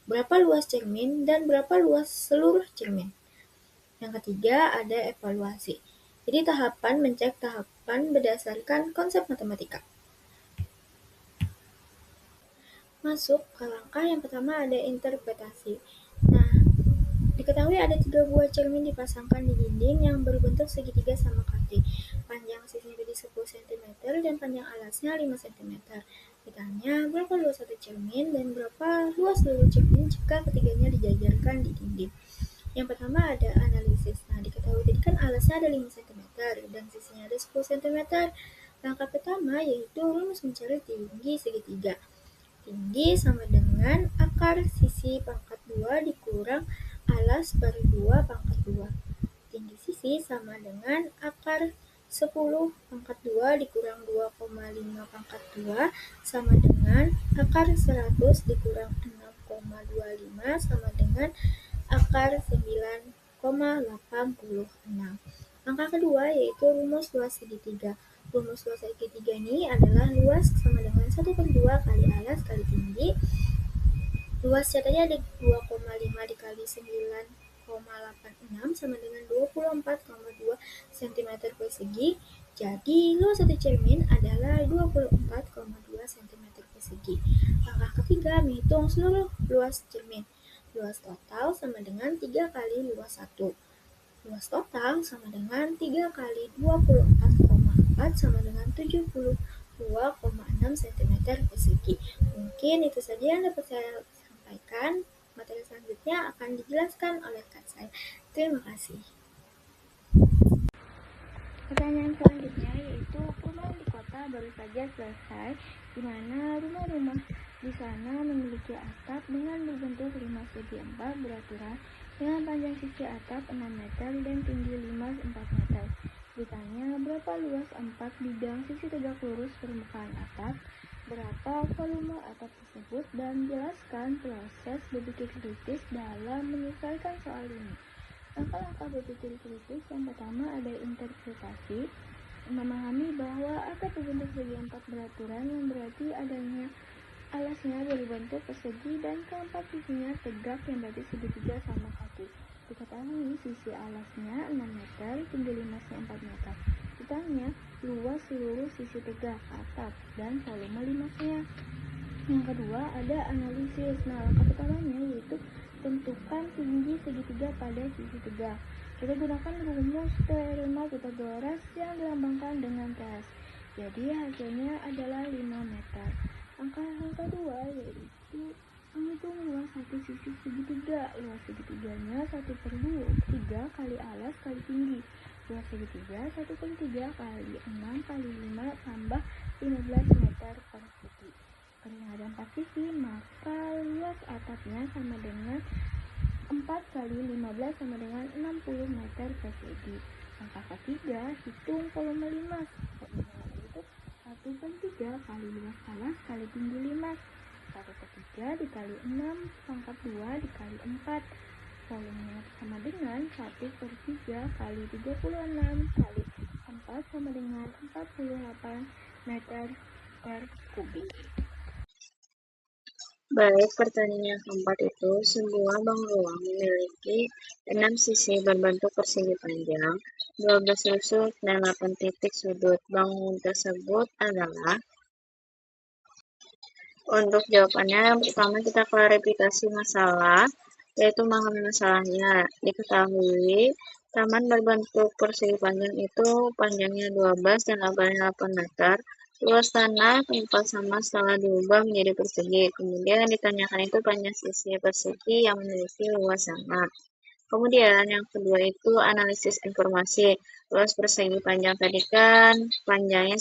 Berapa luas cermin dan berapa luas seluruh cermin. Yang ketiga ada evaluasi. Jadi tahapan mencek tahapan berdasarkan konsep matematika. Masuk ke langkah yang pertama ada interpretasi. Nah, diketahui ada 3 buah cermin dipasangkan di dinding yang berbentuk segitiga sama kaki. Panjang sisinya jadi 10 cm dan panjang alasnya 5 cm. Ditanya berapa luas satu cermin dan berapa luas seluruh cermin jika ketiganya dijajarkan di dinding. Yang pertama ada analisis. Nah, diketahui tadi kan alasnya ada 5 cm dan sisinya ada 10 cm. Langkah pertama yaitu rumus mencari tinggi segitiga. Tinggi sama dengan akar sisi pangkat 2 dikurang alas per 2 pangkat 2. Tinggi sisi sama dengan akar 10 pangkat 2 dikurang 2,5 pangkat 2 sama dengan akar 100 dikurang 6,25 sama dengan akar 9,86. Langkah kedua yaitu rumus luas segitiga. Rumus luas segitiga ini adalah luas sama dengan 1/2 kali alas kali tinggi. Luasnya tadi ada 2,5 dikali 9,86 sama dengan 24,2 cm persegi. Jadi luas satu cermin adalah 24,2 cm persegi. Langkah ketiga menghitung seluruh luas cermin. Luas total sama dengan 3 kali luas 1. Luas total sama dengan 3 kali 24,4 sama dengan 72,6 cm persegi. Mungkin itu saja yang dapat saya sampaikan. Materi selanjutnya akan dijelaskan oleh Kak saya. Terima kasih. Pertanyaan selanjutnya yaitu perumahan di kota baru saja selesai, di mana rumah-rumah di sana memiliki atap dengan berbentuk 5 segi 4 beraturan dengan panjang sisi atap 6 meter dan tinggi 4 meter. Ditanya berapa luas 4 bidang sisi tegak lurus permukaan atap, berapa volume atap tersebut, dan jelaskan proses berpikir kritis dalam menyelesaikan soal ini. Langkah-langkah berpikir kritis yang pertama ada interpretasi, memahami bahwa atap berbentuk segi 4 beraturan yang berarti adanya alasnya berbentuk persegi dan keempat sisinya tegak yang berarti segitiga sama kaki. Diketahui sisi alasnya 6 meter, tinggi 4 meter. Ditanya luas seluruh sisi tegak atap dan volume 5-nya. Yang kedua ada analisis. Nah, langkah pertamanya yaitu tentukan tinggi segitiga pada sisi tegak. Kita gunakan rumus teorema Pythagoras yang dilambangkan dengan TS. Jadi hasilnya adalah 5 meter. Langkah yang kedua yaitu menghitung luas satu sisi segitiga. Luas segitiganya 1/3 kali alas kali tinggi. Luas segitiga 1/3 kali 6 kali 5 tambah 15 meter persegi. Karena ada 4 sisi, maka luas atapnya sama dengan 4 kali 15 sama dengan 60 meter persegi. Langkah ketiga, hitung volume 5. Volume itu 1/3 kali luas alas kali tinggi 5 1/3 dikali 6 pangkat 2 dikali 4. Volumenya sama dengan 1/3 kali 36 kali 4 sama dengan 48 meter per kubik. Baik, pertanyaan yang keempat itu, sebuah bangun ruang memiliki 6 sisi berbentuk persegi panjang, 12 rusuk, dan 8 titik sudut. Bangun tersebut adalah... Untuk jawabannya, yang pertama kita klarifikasi masalah, yaitu memahami masalahnya. Diketahui, taman berbentuk persegi panjang itu panjangnya 12 dan lebarnya 8 meter. Luas tanah tempat sama setelah diubah menjadi persegi. Kemudian ditanyakan itu panjang sisi persegi yang memiliki luas sama. Kemudian yang kedua itu analisis informasi. Luas persegi panjang tadi kan panjang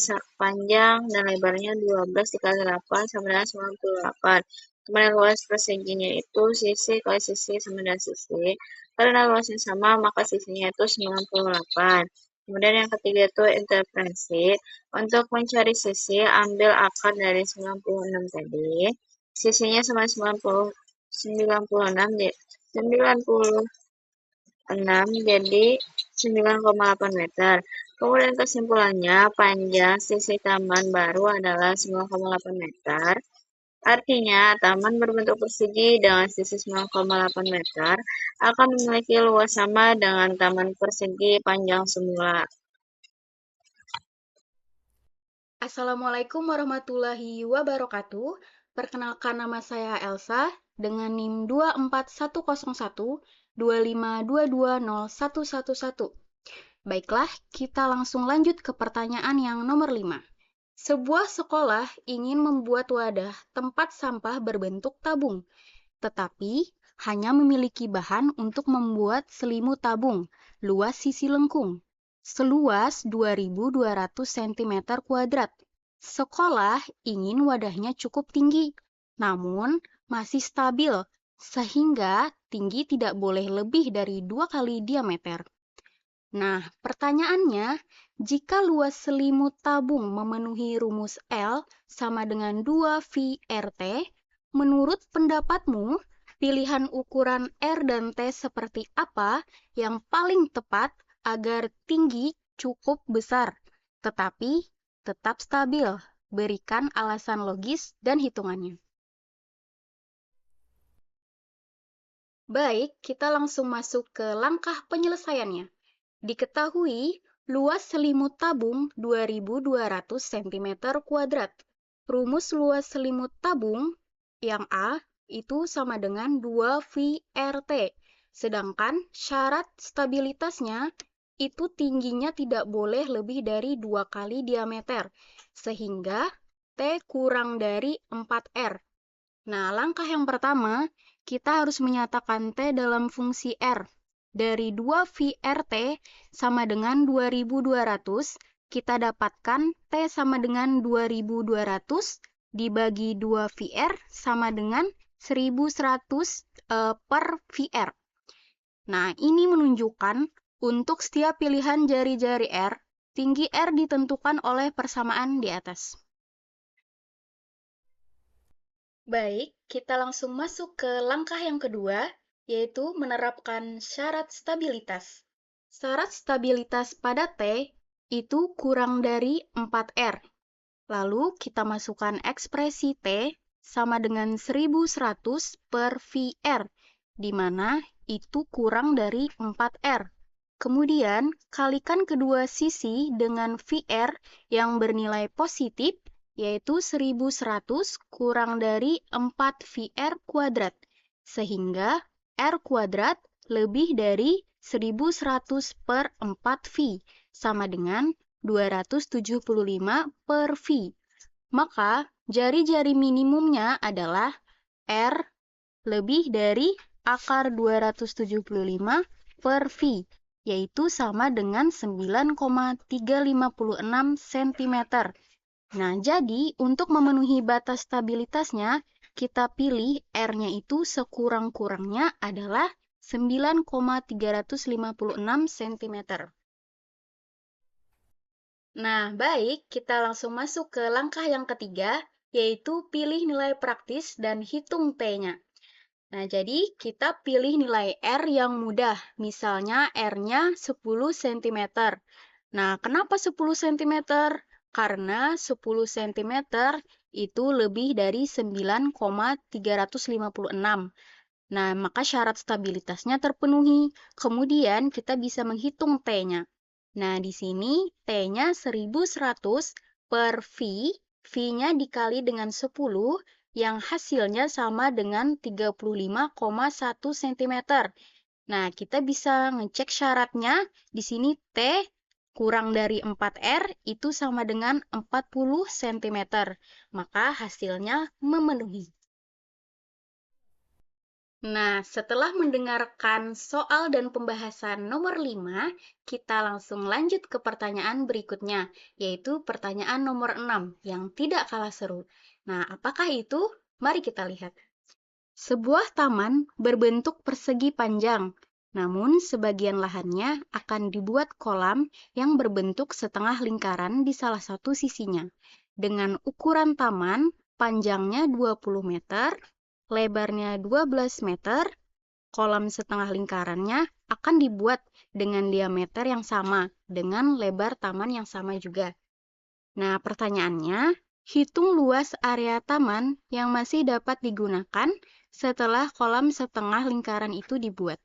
dan lebarnya 12 dikali 8 sama dengan 98. Kemudian luas perseginya itu sisi kali sisi sama dengan sisi. Karena luasnya sama maka sisinya itu 98. Kemudian yang ketiga itu interferensi. Untuk mencari sisi, ambil akar dari 96 tadi. Sisinya sama 96 jadi 9,8 meter. Kemudian kesimpulannya, panjang sisi taman baru adalah 9,8 meter. Artinya, taman berbentuk persegi dengan sisi 9,8 meter akan memiliki luas sama dengan taman persegi panjang semula. Assalamualaikum warahmatullahi wabarakatuh. Perkenalkan, nama saya Elsa dengan NIM 24101 252201111. Baiklah, kita langsung lanjut ke pertanyaan yang nomor 5. Sebuah sekolah ingin membuat wadah tempat sampah berbentuk tabung, tetapi hanya memiliki bahan untuk membuat selimut tabung, luas sisi lengkung, seluas 2.200 cm². Sekolah ingin wadahnya cukup tinggi, namun masih stabil, sehingga tinggi tidak boleh lebih dari 2 kali diameter. Nah, pertanyaannya, jika luas selimut tabung memenuhi rumus L sama dengan 2VRT, menurut pendapatmu, pilihan ukuran R dan T seperti apa yang paling tepat agar tinggi cukup besar, tetapi tetap stabil? Berikan alasan logis dan hitungannya. Baik, kita langsung masuk ke langkah penyelesaiannya. Diketahui, luas selimut tabung 2.200 cm². Rumus luas selimut tabung yang A itu sama dengan 2VRT. Sedangkan syarat stabilitasnya itu tingginya tidak boleh lebih dari 2 kali diameter, sehingga T kurang dari 4R. Nah, langkah yang pertama, kita harus menyatakan T dalam fungsi R. Dari 2VRT sama dengan 2.200, kita dapatkan T sama dengan 2.200 dibagi 2VR sama dengan 1.100 per VR. Nah, ini menunjukkan untuk setiap pilihan jari-jari R, tinggi R ditentukan oleh persamaan di atas. Baik, kita langsung masuk ke langkah yang kedua, yaitu menerapkan syarat stabilitas. Syarat stabilitas pada T itu kurang dari 4R. Lalu kita masukkan ekspresi T sama dengan 1.100 per VR, di mana itu kurang dari 4R. Kemudian, kalikan kedua sisi dengan VR yang bernilai positif, yaitu 1.100 kurang dari 4VR², sehingga R² lebih dari 1.100 per 4V, sama dengan 275 per V. Maka, jari-jari minimumnya adalah R lebih dari akar 275 per V, yaitu sama dengan 9,356 cm. Nah, jadi untuk memenuhi batas stabilitasnya, kita pilih R-nya itu sekurang-kurangnya adalah 9,356 cm. Nah, baik, kita langsung masuk ke langkah yang ketiga, yaitu pilih nilai praktis dan hitung T-nya. Nah, jadi kita pilih nilai R yang mudah, misalnya R-nya 10 cm. Nah, kenapa 10 cm? Karena 10 cm itu lebih dari 9,356. Nah, maka syarat stabilitasnya terpenuhi. Kemudian kita bisa menghitung T-nya. Nah, di sini T-nya 1100 per V, V-nya dikali dengan 10, yang hasilnya sama dengan 35,1 cm. Nah, kita bisa ngecek syaratnya. Di sini T kurang dari 4R itu sama dengan 40 cm. Maka hasilnya memenuhi. Nah, setelah mendengarkan soal dan pembahasan nomor 5, kita langsung lanjut ke pertanyaan berikutnya, yaitu pertanyaan nomor 6 yang tidak kalah seru. Nah, apakah itu? Mari kita lihat. Sebuah taman berbentuk persegi panjang, namun sebagian lahannya akan dibuat kolam yang berbentuk setengah lingkaran di salah satu sisinya. Dengan ukuran taman, panjangnya 20 meter, lebarnya 12 meter, kolam setengah lingkarannya akan dibuat dengan diameter yang sama, dengan lebar taman yang sama juga. Nah, pertanyaannya, hitung luas area taman yang masih dapat digunakan setelah kolam setengah lingkaran itu dibuat.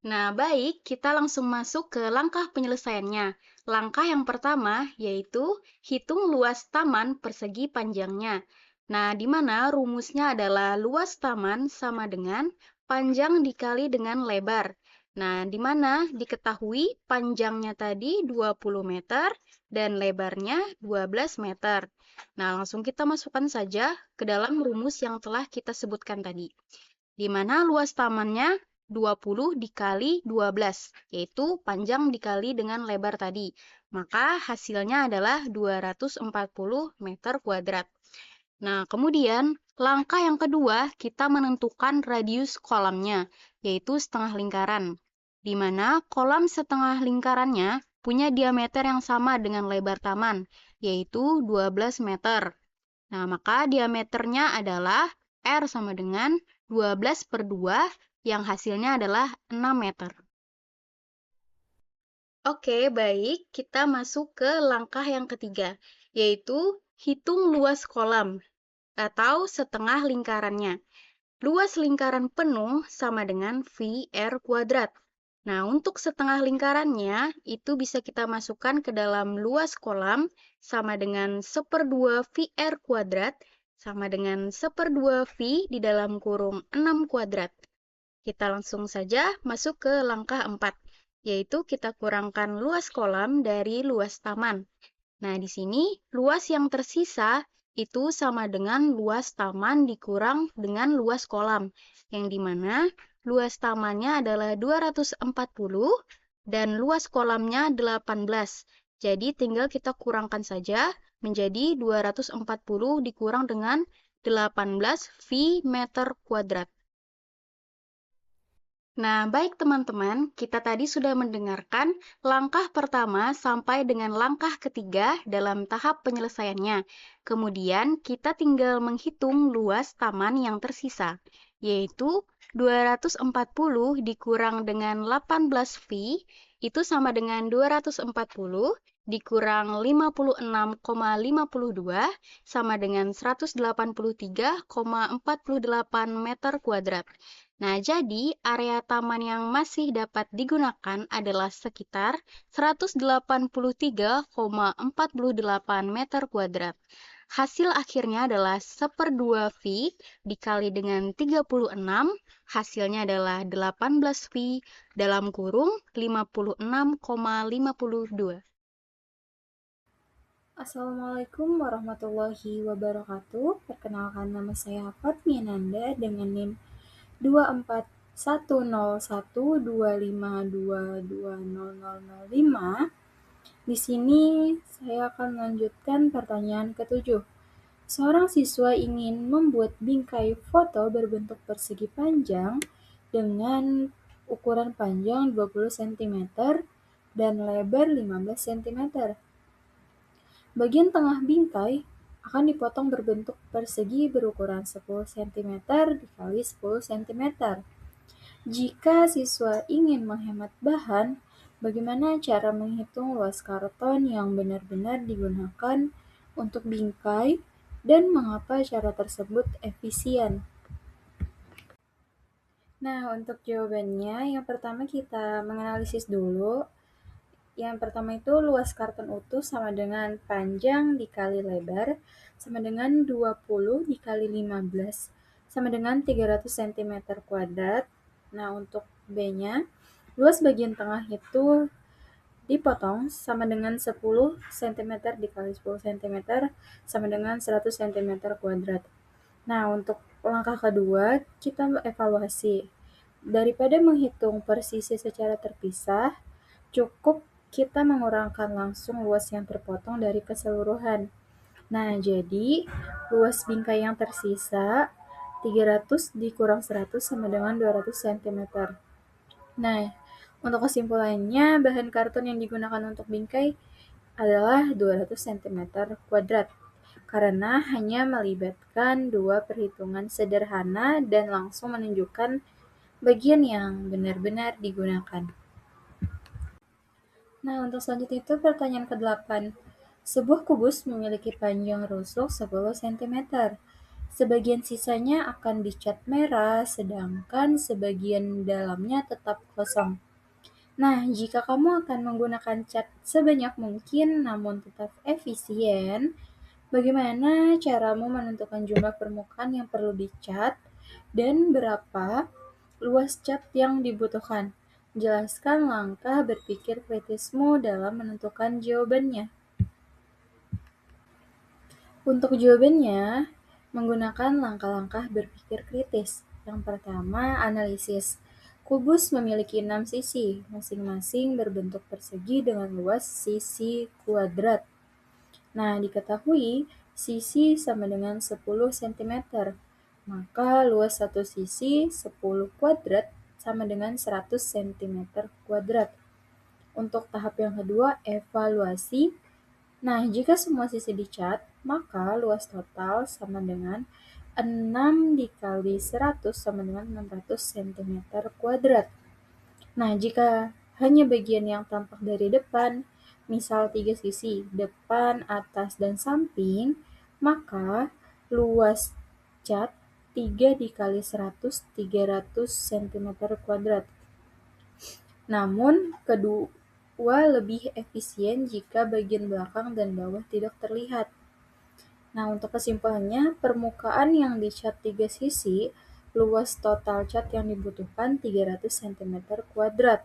Nah, baik, kita langsung masuk ke langkah penyelesaiannya. Langkah yang pertama yaitu hitung luas taman persegi panjangnya. Nah, di mana rumusnya adalah luas taman sama dengan panjang dikali dengan lebar. Nah, di mana diketahui panjangnya tadi 20 meter dan lebarnya 12 meter. Nah, langsung kita masukkan saja ke dalam rumus yang telah kita sebutkan tadi. Di mana luas tamannya 20 dikali 12, yaitu panjang dikali dengan lebar tadi. Maka hasilnya adalah 240 meter kuadrat. Nah, kemudian langkah yang kedua, kita menentukan radius kolamnya, yaitu setengah lingkaran. Di mana kolam setengah lingkarannya punya diameter yang sama dengan lebar taman, yaitu 12 meter. Nah, maka diameternya adalah R sama dengan 12 per 2, yang hasilnya adalah 6 meter. Oke, baik. Kita masuk ke langkah yang ketiga, yaitu hitung luas kolam atau setengah lingkarannya. Luas lingkaran penuh sama dengan VR kuadrat. Nah, untuk setengah lingkarannya, itu bisa kita masukkan ke dalam luas kolam sama dengan 1/2 VR kuadrat sama dengan 1/2 V di dalam kurung 6 kuadrat. Kita langsung saja masuk ke langkah 4, yaitu kita kurangkan luas kolam dari luas taman. Nah, di sini luas yang tersisa itu sama dengan luas taman dikurang dengan luas kolam, yang dimana luas tamannya adalah 240 dan luas kolamnya 18. Jadi tinggal kita kurangkan saja menjadi 240 dikurang dengan 18 V meter kuadrat. Nah, baik teman-teman, kita tadi sudah mendengarkan langkah pertama sampai dengan langkah ketiga dalam tahap penyelesaiannya. Kemudian, kita tinggal menghitung luas taman yang tersisa, yaitu 240 dikurang dengan 18 V, itu sama dengan 240 dikurang 56,52 sama dengan 183,48 meter kuadrat. Nah, jadi area taman yang masih dapat digunakan adalah sekitar 183,48 meter kuadrat. Hasil akhirnya adalah 1/2 V dikali dengan 36, hasilnya adalah 18 V dalam kurung 56,52. Assalamualaikum warahmatullahi wabarakatuh. Perkenalkan, nama saya Fatmiananda dengan NIM 2410125220005. Di sini saya akan melanjutkan pertanyaan ke-7. Seorang siswa ingin membuat bingkai foto berbentuk persegi panjang dengan ukuran panjang 20 cm dan lebar 15 cm. Bagian tengah bingkai akan dipotong berbentuk persegi berukuran 10 cm dikali 10 cm. Jika siswa ingin menghemat bahan, bagaimana cara menghitung luas karton yang benar-benar digunakan untuk bingkai dan mengapa cara tersebut efisien? Nah, untuk jawabannya, yang pertama kita menganalisis dulu. Yang pertama itu luas karton utuh sama dengan panjang dikali lebar sama dengan 20 dikali 15 sama dengan 300 cm kuadrat. Nah, untuk B-nya, luas bagian tengah itu dipotong sama dengan 10 cm dikali 10 cm sama dengan 100 cm kuadrat. Nah, untuk langkah kedua, kita evaluasi. Daripada menghitung per sisi secara terpisah, cukup kita mengurangkan langsung luas yang terpotong dari keseluruhan. Nah, jadi luas bingkai yang tersisa 300 dikurang 100 sama dengan 200 cm. Nah, untuk kesimpulannya, bahan karton yang digunakan untuk bingkai adalah 200 cm kuadrat karena hanya melibatkan dua perhitungan sederhana dan langsung menunjukkan bagian yang benar-benar digunakan. Nah, untuk selanjutnya itu pertanyaan ke-8. Sebuah kubus memiliki panjang rusuk 10 cm. Sebagian sisanya akan dicat merah, sedangkan sebagian dalamnya tetap kosong. Nah, jika kamu akan menggunakan cat sebanyak mungkin namun tetap efisien, bagaimana caramu menentukan jumlah permukaan yang perlu dicat dan berapa luas cat yang dibutuhkan? Jelaskan langkah berpikir kritismu dalam menentukan jawabannya. Untuk jawabannya, menggunakan langkah-langkah berpikir kritis. Yang pertama, analisis. Kubus memiliki 6 sisi, masing-masing berbentuk persegi dengan luas sisi kuadrat. Nah, diketahui sisi sama dengan 10 cm, maka luas satu sisi 10 kuadrat sama dengan 100 cm kuadrat. Untuk tahap yang kedua, evaluasi. Nah, jika semua sisi dicat, maka luas total sama dengan 6 dikali 100 sama dengan 600 cm kuadrat. Nah, jika hanya bagian yang tampak dari depan, misal 3 sisi, depan, atas, dan samping, maka luas cat 3 dikali 100, 300 cm kuadrat. Namun, kedua lebih efisien jika bagian belakang dan bawah tidak terlihat. Nah, untuk kesimpulannya, permukaan yang dicat 3 sisi, luas total cat yang dibutuhkan 300 cm kuadrat.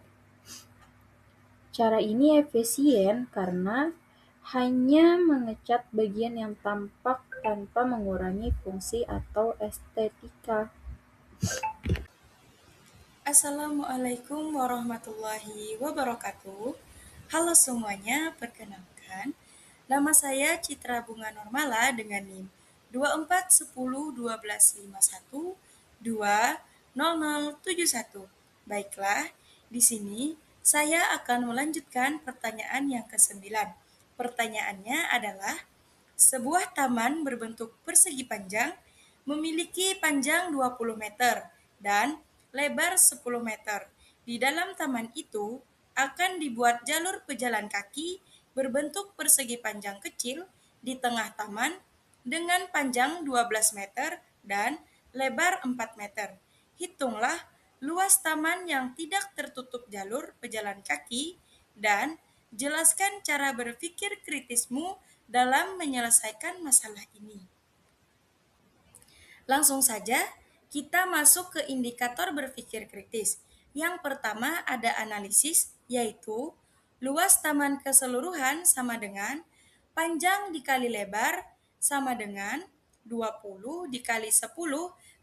Cara ini efisien karena hanya mengecat bagian yang tampak tanpa mengurangi fungsi atau estetika. Assalamualaikum warahmatullahi wabarakatuh. Halo semuanya, perkenalkan. Nama saya Citra Bunga Normala dengan NIM 24101251200071. Baiklah, di sini saya akan melanjutkan pertanyaan yang ke-9. Pertanyaannya adalah, sebuah taman berbentuk persegi panjang memiliki panjang 20 meter dan lebar 10 meter. Di dalam taman itu akan dibuat jalur pejalan kaki berbentuk persegi panjang kecil di tengah taman dengan panjang 12 meter dan lebar 4 meter. Hitunglah luas taman yang tidak tertutup jalur pejalan kaki dan jelaskan cara berpikir kritismu dalam menyelesaikan masalah ini. Langsung saja, kita masuk ke indikator berpikir kritis. Yang pertama ada analisis, yaitu luas taman keseluruhan sama dengan panjang dikali lebar sama dengan 20 dikali 10,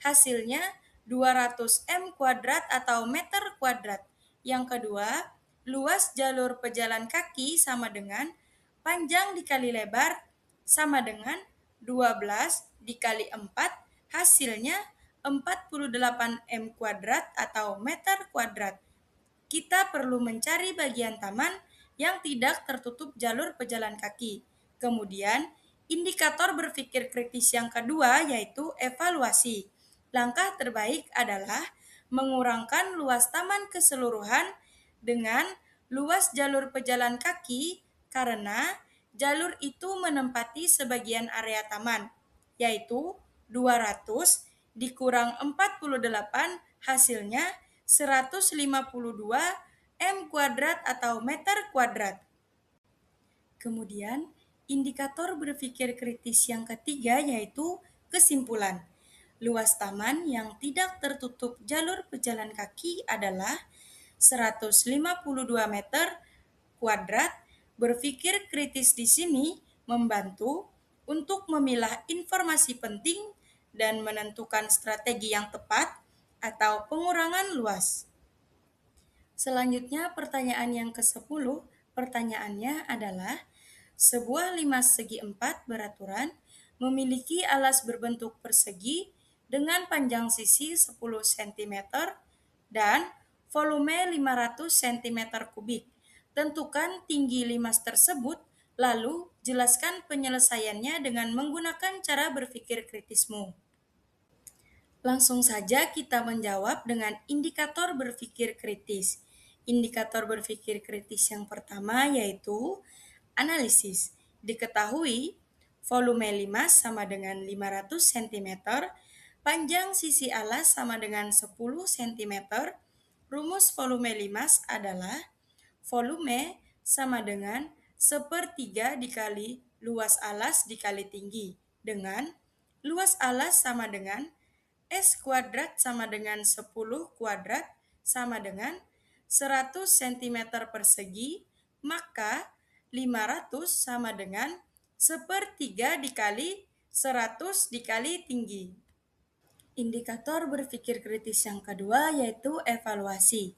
hasilnya 200 M kuadrat atau meter kuadrat. Yang kedua, luas jalur pejalan kaki sama dengan panjang dikali lebar sama dengan 12 dikali 4, hasilnya 48 M kuadrat atau meter kuadrat. Kita perlu mencari bagian taman yang tidak tertutup jalur pejalan kaki. Kemudian, indikator berpikir kritis yang kedua yaitu evaluasi. Langkah terbaik adalah mengurangkan luas taman keseluruhan dengan luas jalur pejalan kaki karena jalur itu menempati sebagian area taman, yaitu 200 dikurang 48 hasilnya 152 m² atau meter kuadrat. Kemudian, indikator berpikir kritis yang ketiga yaitu kesimpulan. Luas taman yang tidak tertutup jalur pejalan kaki adalah 152 meter kuadrat. Berpikir kritis di sini membantu untuk memilah informasi penting dan menentukan strategi yang tepat atau pengurangan luas. Selanjutnya pertanyaan yang ke-10, pertanyaannya adalah sebuah limas segi 4 beraturan memiliki alas berbentuk persegi dengan panjang sisi 10 cm dan volume 500 cm3. Tentukan tinggi limas tersebut, lalu jelaskan penyelesaiannya dengan menggunakan cara berpikir kritismu. Langsung saja kita menjawab dengan indikator berpikir kritis. Indikator berpikir kritis yang pertama yaitu analisis. Diketahui volume limas sama dengan 500 cm, panjang sisi alas sama dengan 10 cm. Rumus volume limas adalah volume sama dengan 1/3 dikali luas alas dikali tinggi dengan luas alas sama dengan S² sama dengan 10 kuadrat sama dengan 100 cm persegi, maka 500 sama dengan 1/3 dikali 100 dikali tinggi. Indikator berpikir kritis yang kedua yaitu evaluasi.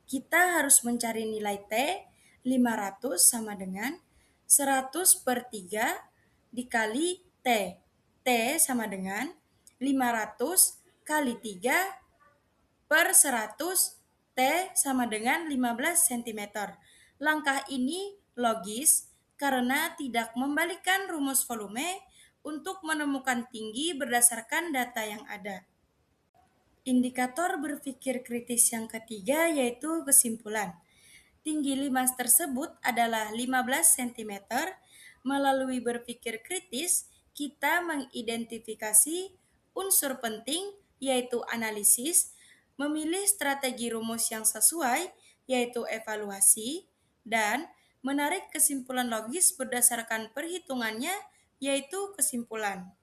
Kita harus mencari nilai T, 500 sama dengan 100/3 dikali T. T sama dengan 500 kali 3/100, T sama dengan 15 cm. Langkah ini logis karena tidak membalikkan rumus volume untuk menemukan tinggi berdasarkan data yang ada. Indikator berpikir kritis yang ketiga yaitu kesimpulan. Tinggi limas tersebut adalah 15 cm. Melalui berpikir kritis, kita mengidentifikasi unsur penting yaitu analisis, memilih strategi rumus yang sesuai yaitu evaluasi, dan menarik kesimpulan logis berdasarkan perhitungannya yaitu kesimpulan.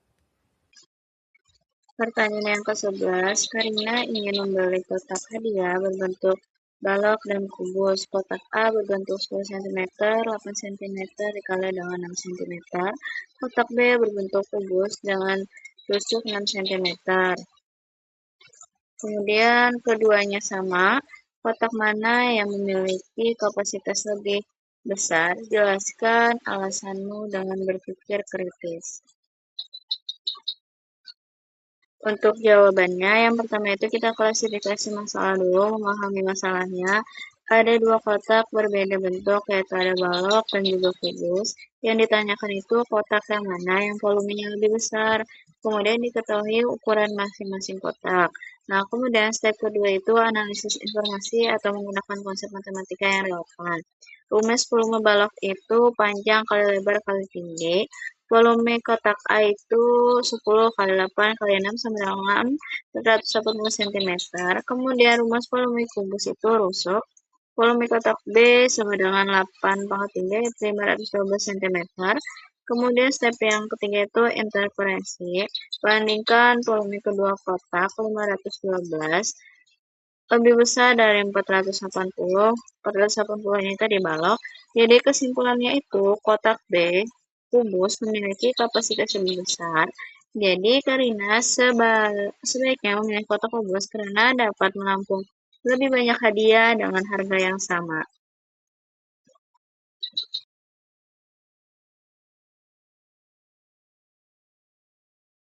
Pertanyaan yang ke-11, Karina ingin membeli kotak hadiah berbentuk balok dan kubus. Kotak A berbentuk 10 cm, 8 cm dikali dengan 6 cm. Kotak B berbentuk kubus dengan tusuk 6 cm. Kemudian keduanya sama, kotak mana yang memiliki kapasitas lebih besar? Jelaskan alasanmu dengan berpikir kritis. Untuk jawabannya, yang pertama itu kita klasifikasi masalah dulu, memahami masalahnya. Ada dua kotak berbeda bentuk, yaitu ada balok dan juga kubus. Yang ditanyakan itu kotak yang mana yang volumenya lebih besar. Kemudian diketahui ukuran masing-masing kotak. Nah, kemudian step kedua itu analisis informasi atau menggunakan konsep matematika yang relevan. Rumus volume balok itu panjang kali lebar kali tinggi. Volume kotak A itu 10 kali 8 kali 6 sama dengan 180 cm. Kemudian rumus volume kubus itu rusuk. Volume kotak B sama dengan 8 pangkat 3 yaitu 512 cm. Kemudian step yang ketiga itu interferensi. Bandingkan volume kedua kotak 512 lebih besar dari 480. 480 ini tadi balok. Jadi kesimpulannya itu kotak B kubus memiliki kapasitas lebih besar. Jadi Karina sebaiknya memilih kotak kubus karena dapat menampung lebih banyak hadiah dengan harga yang sama.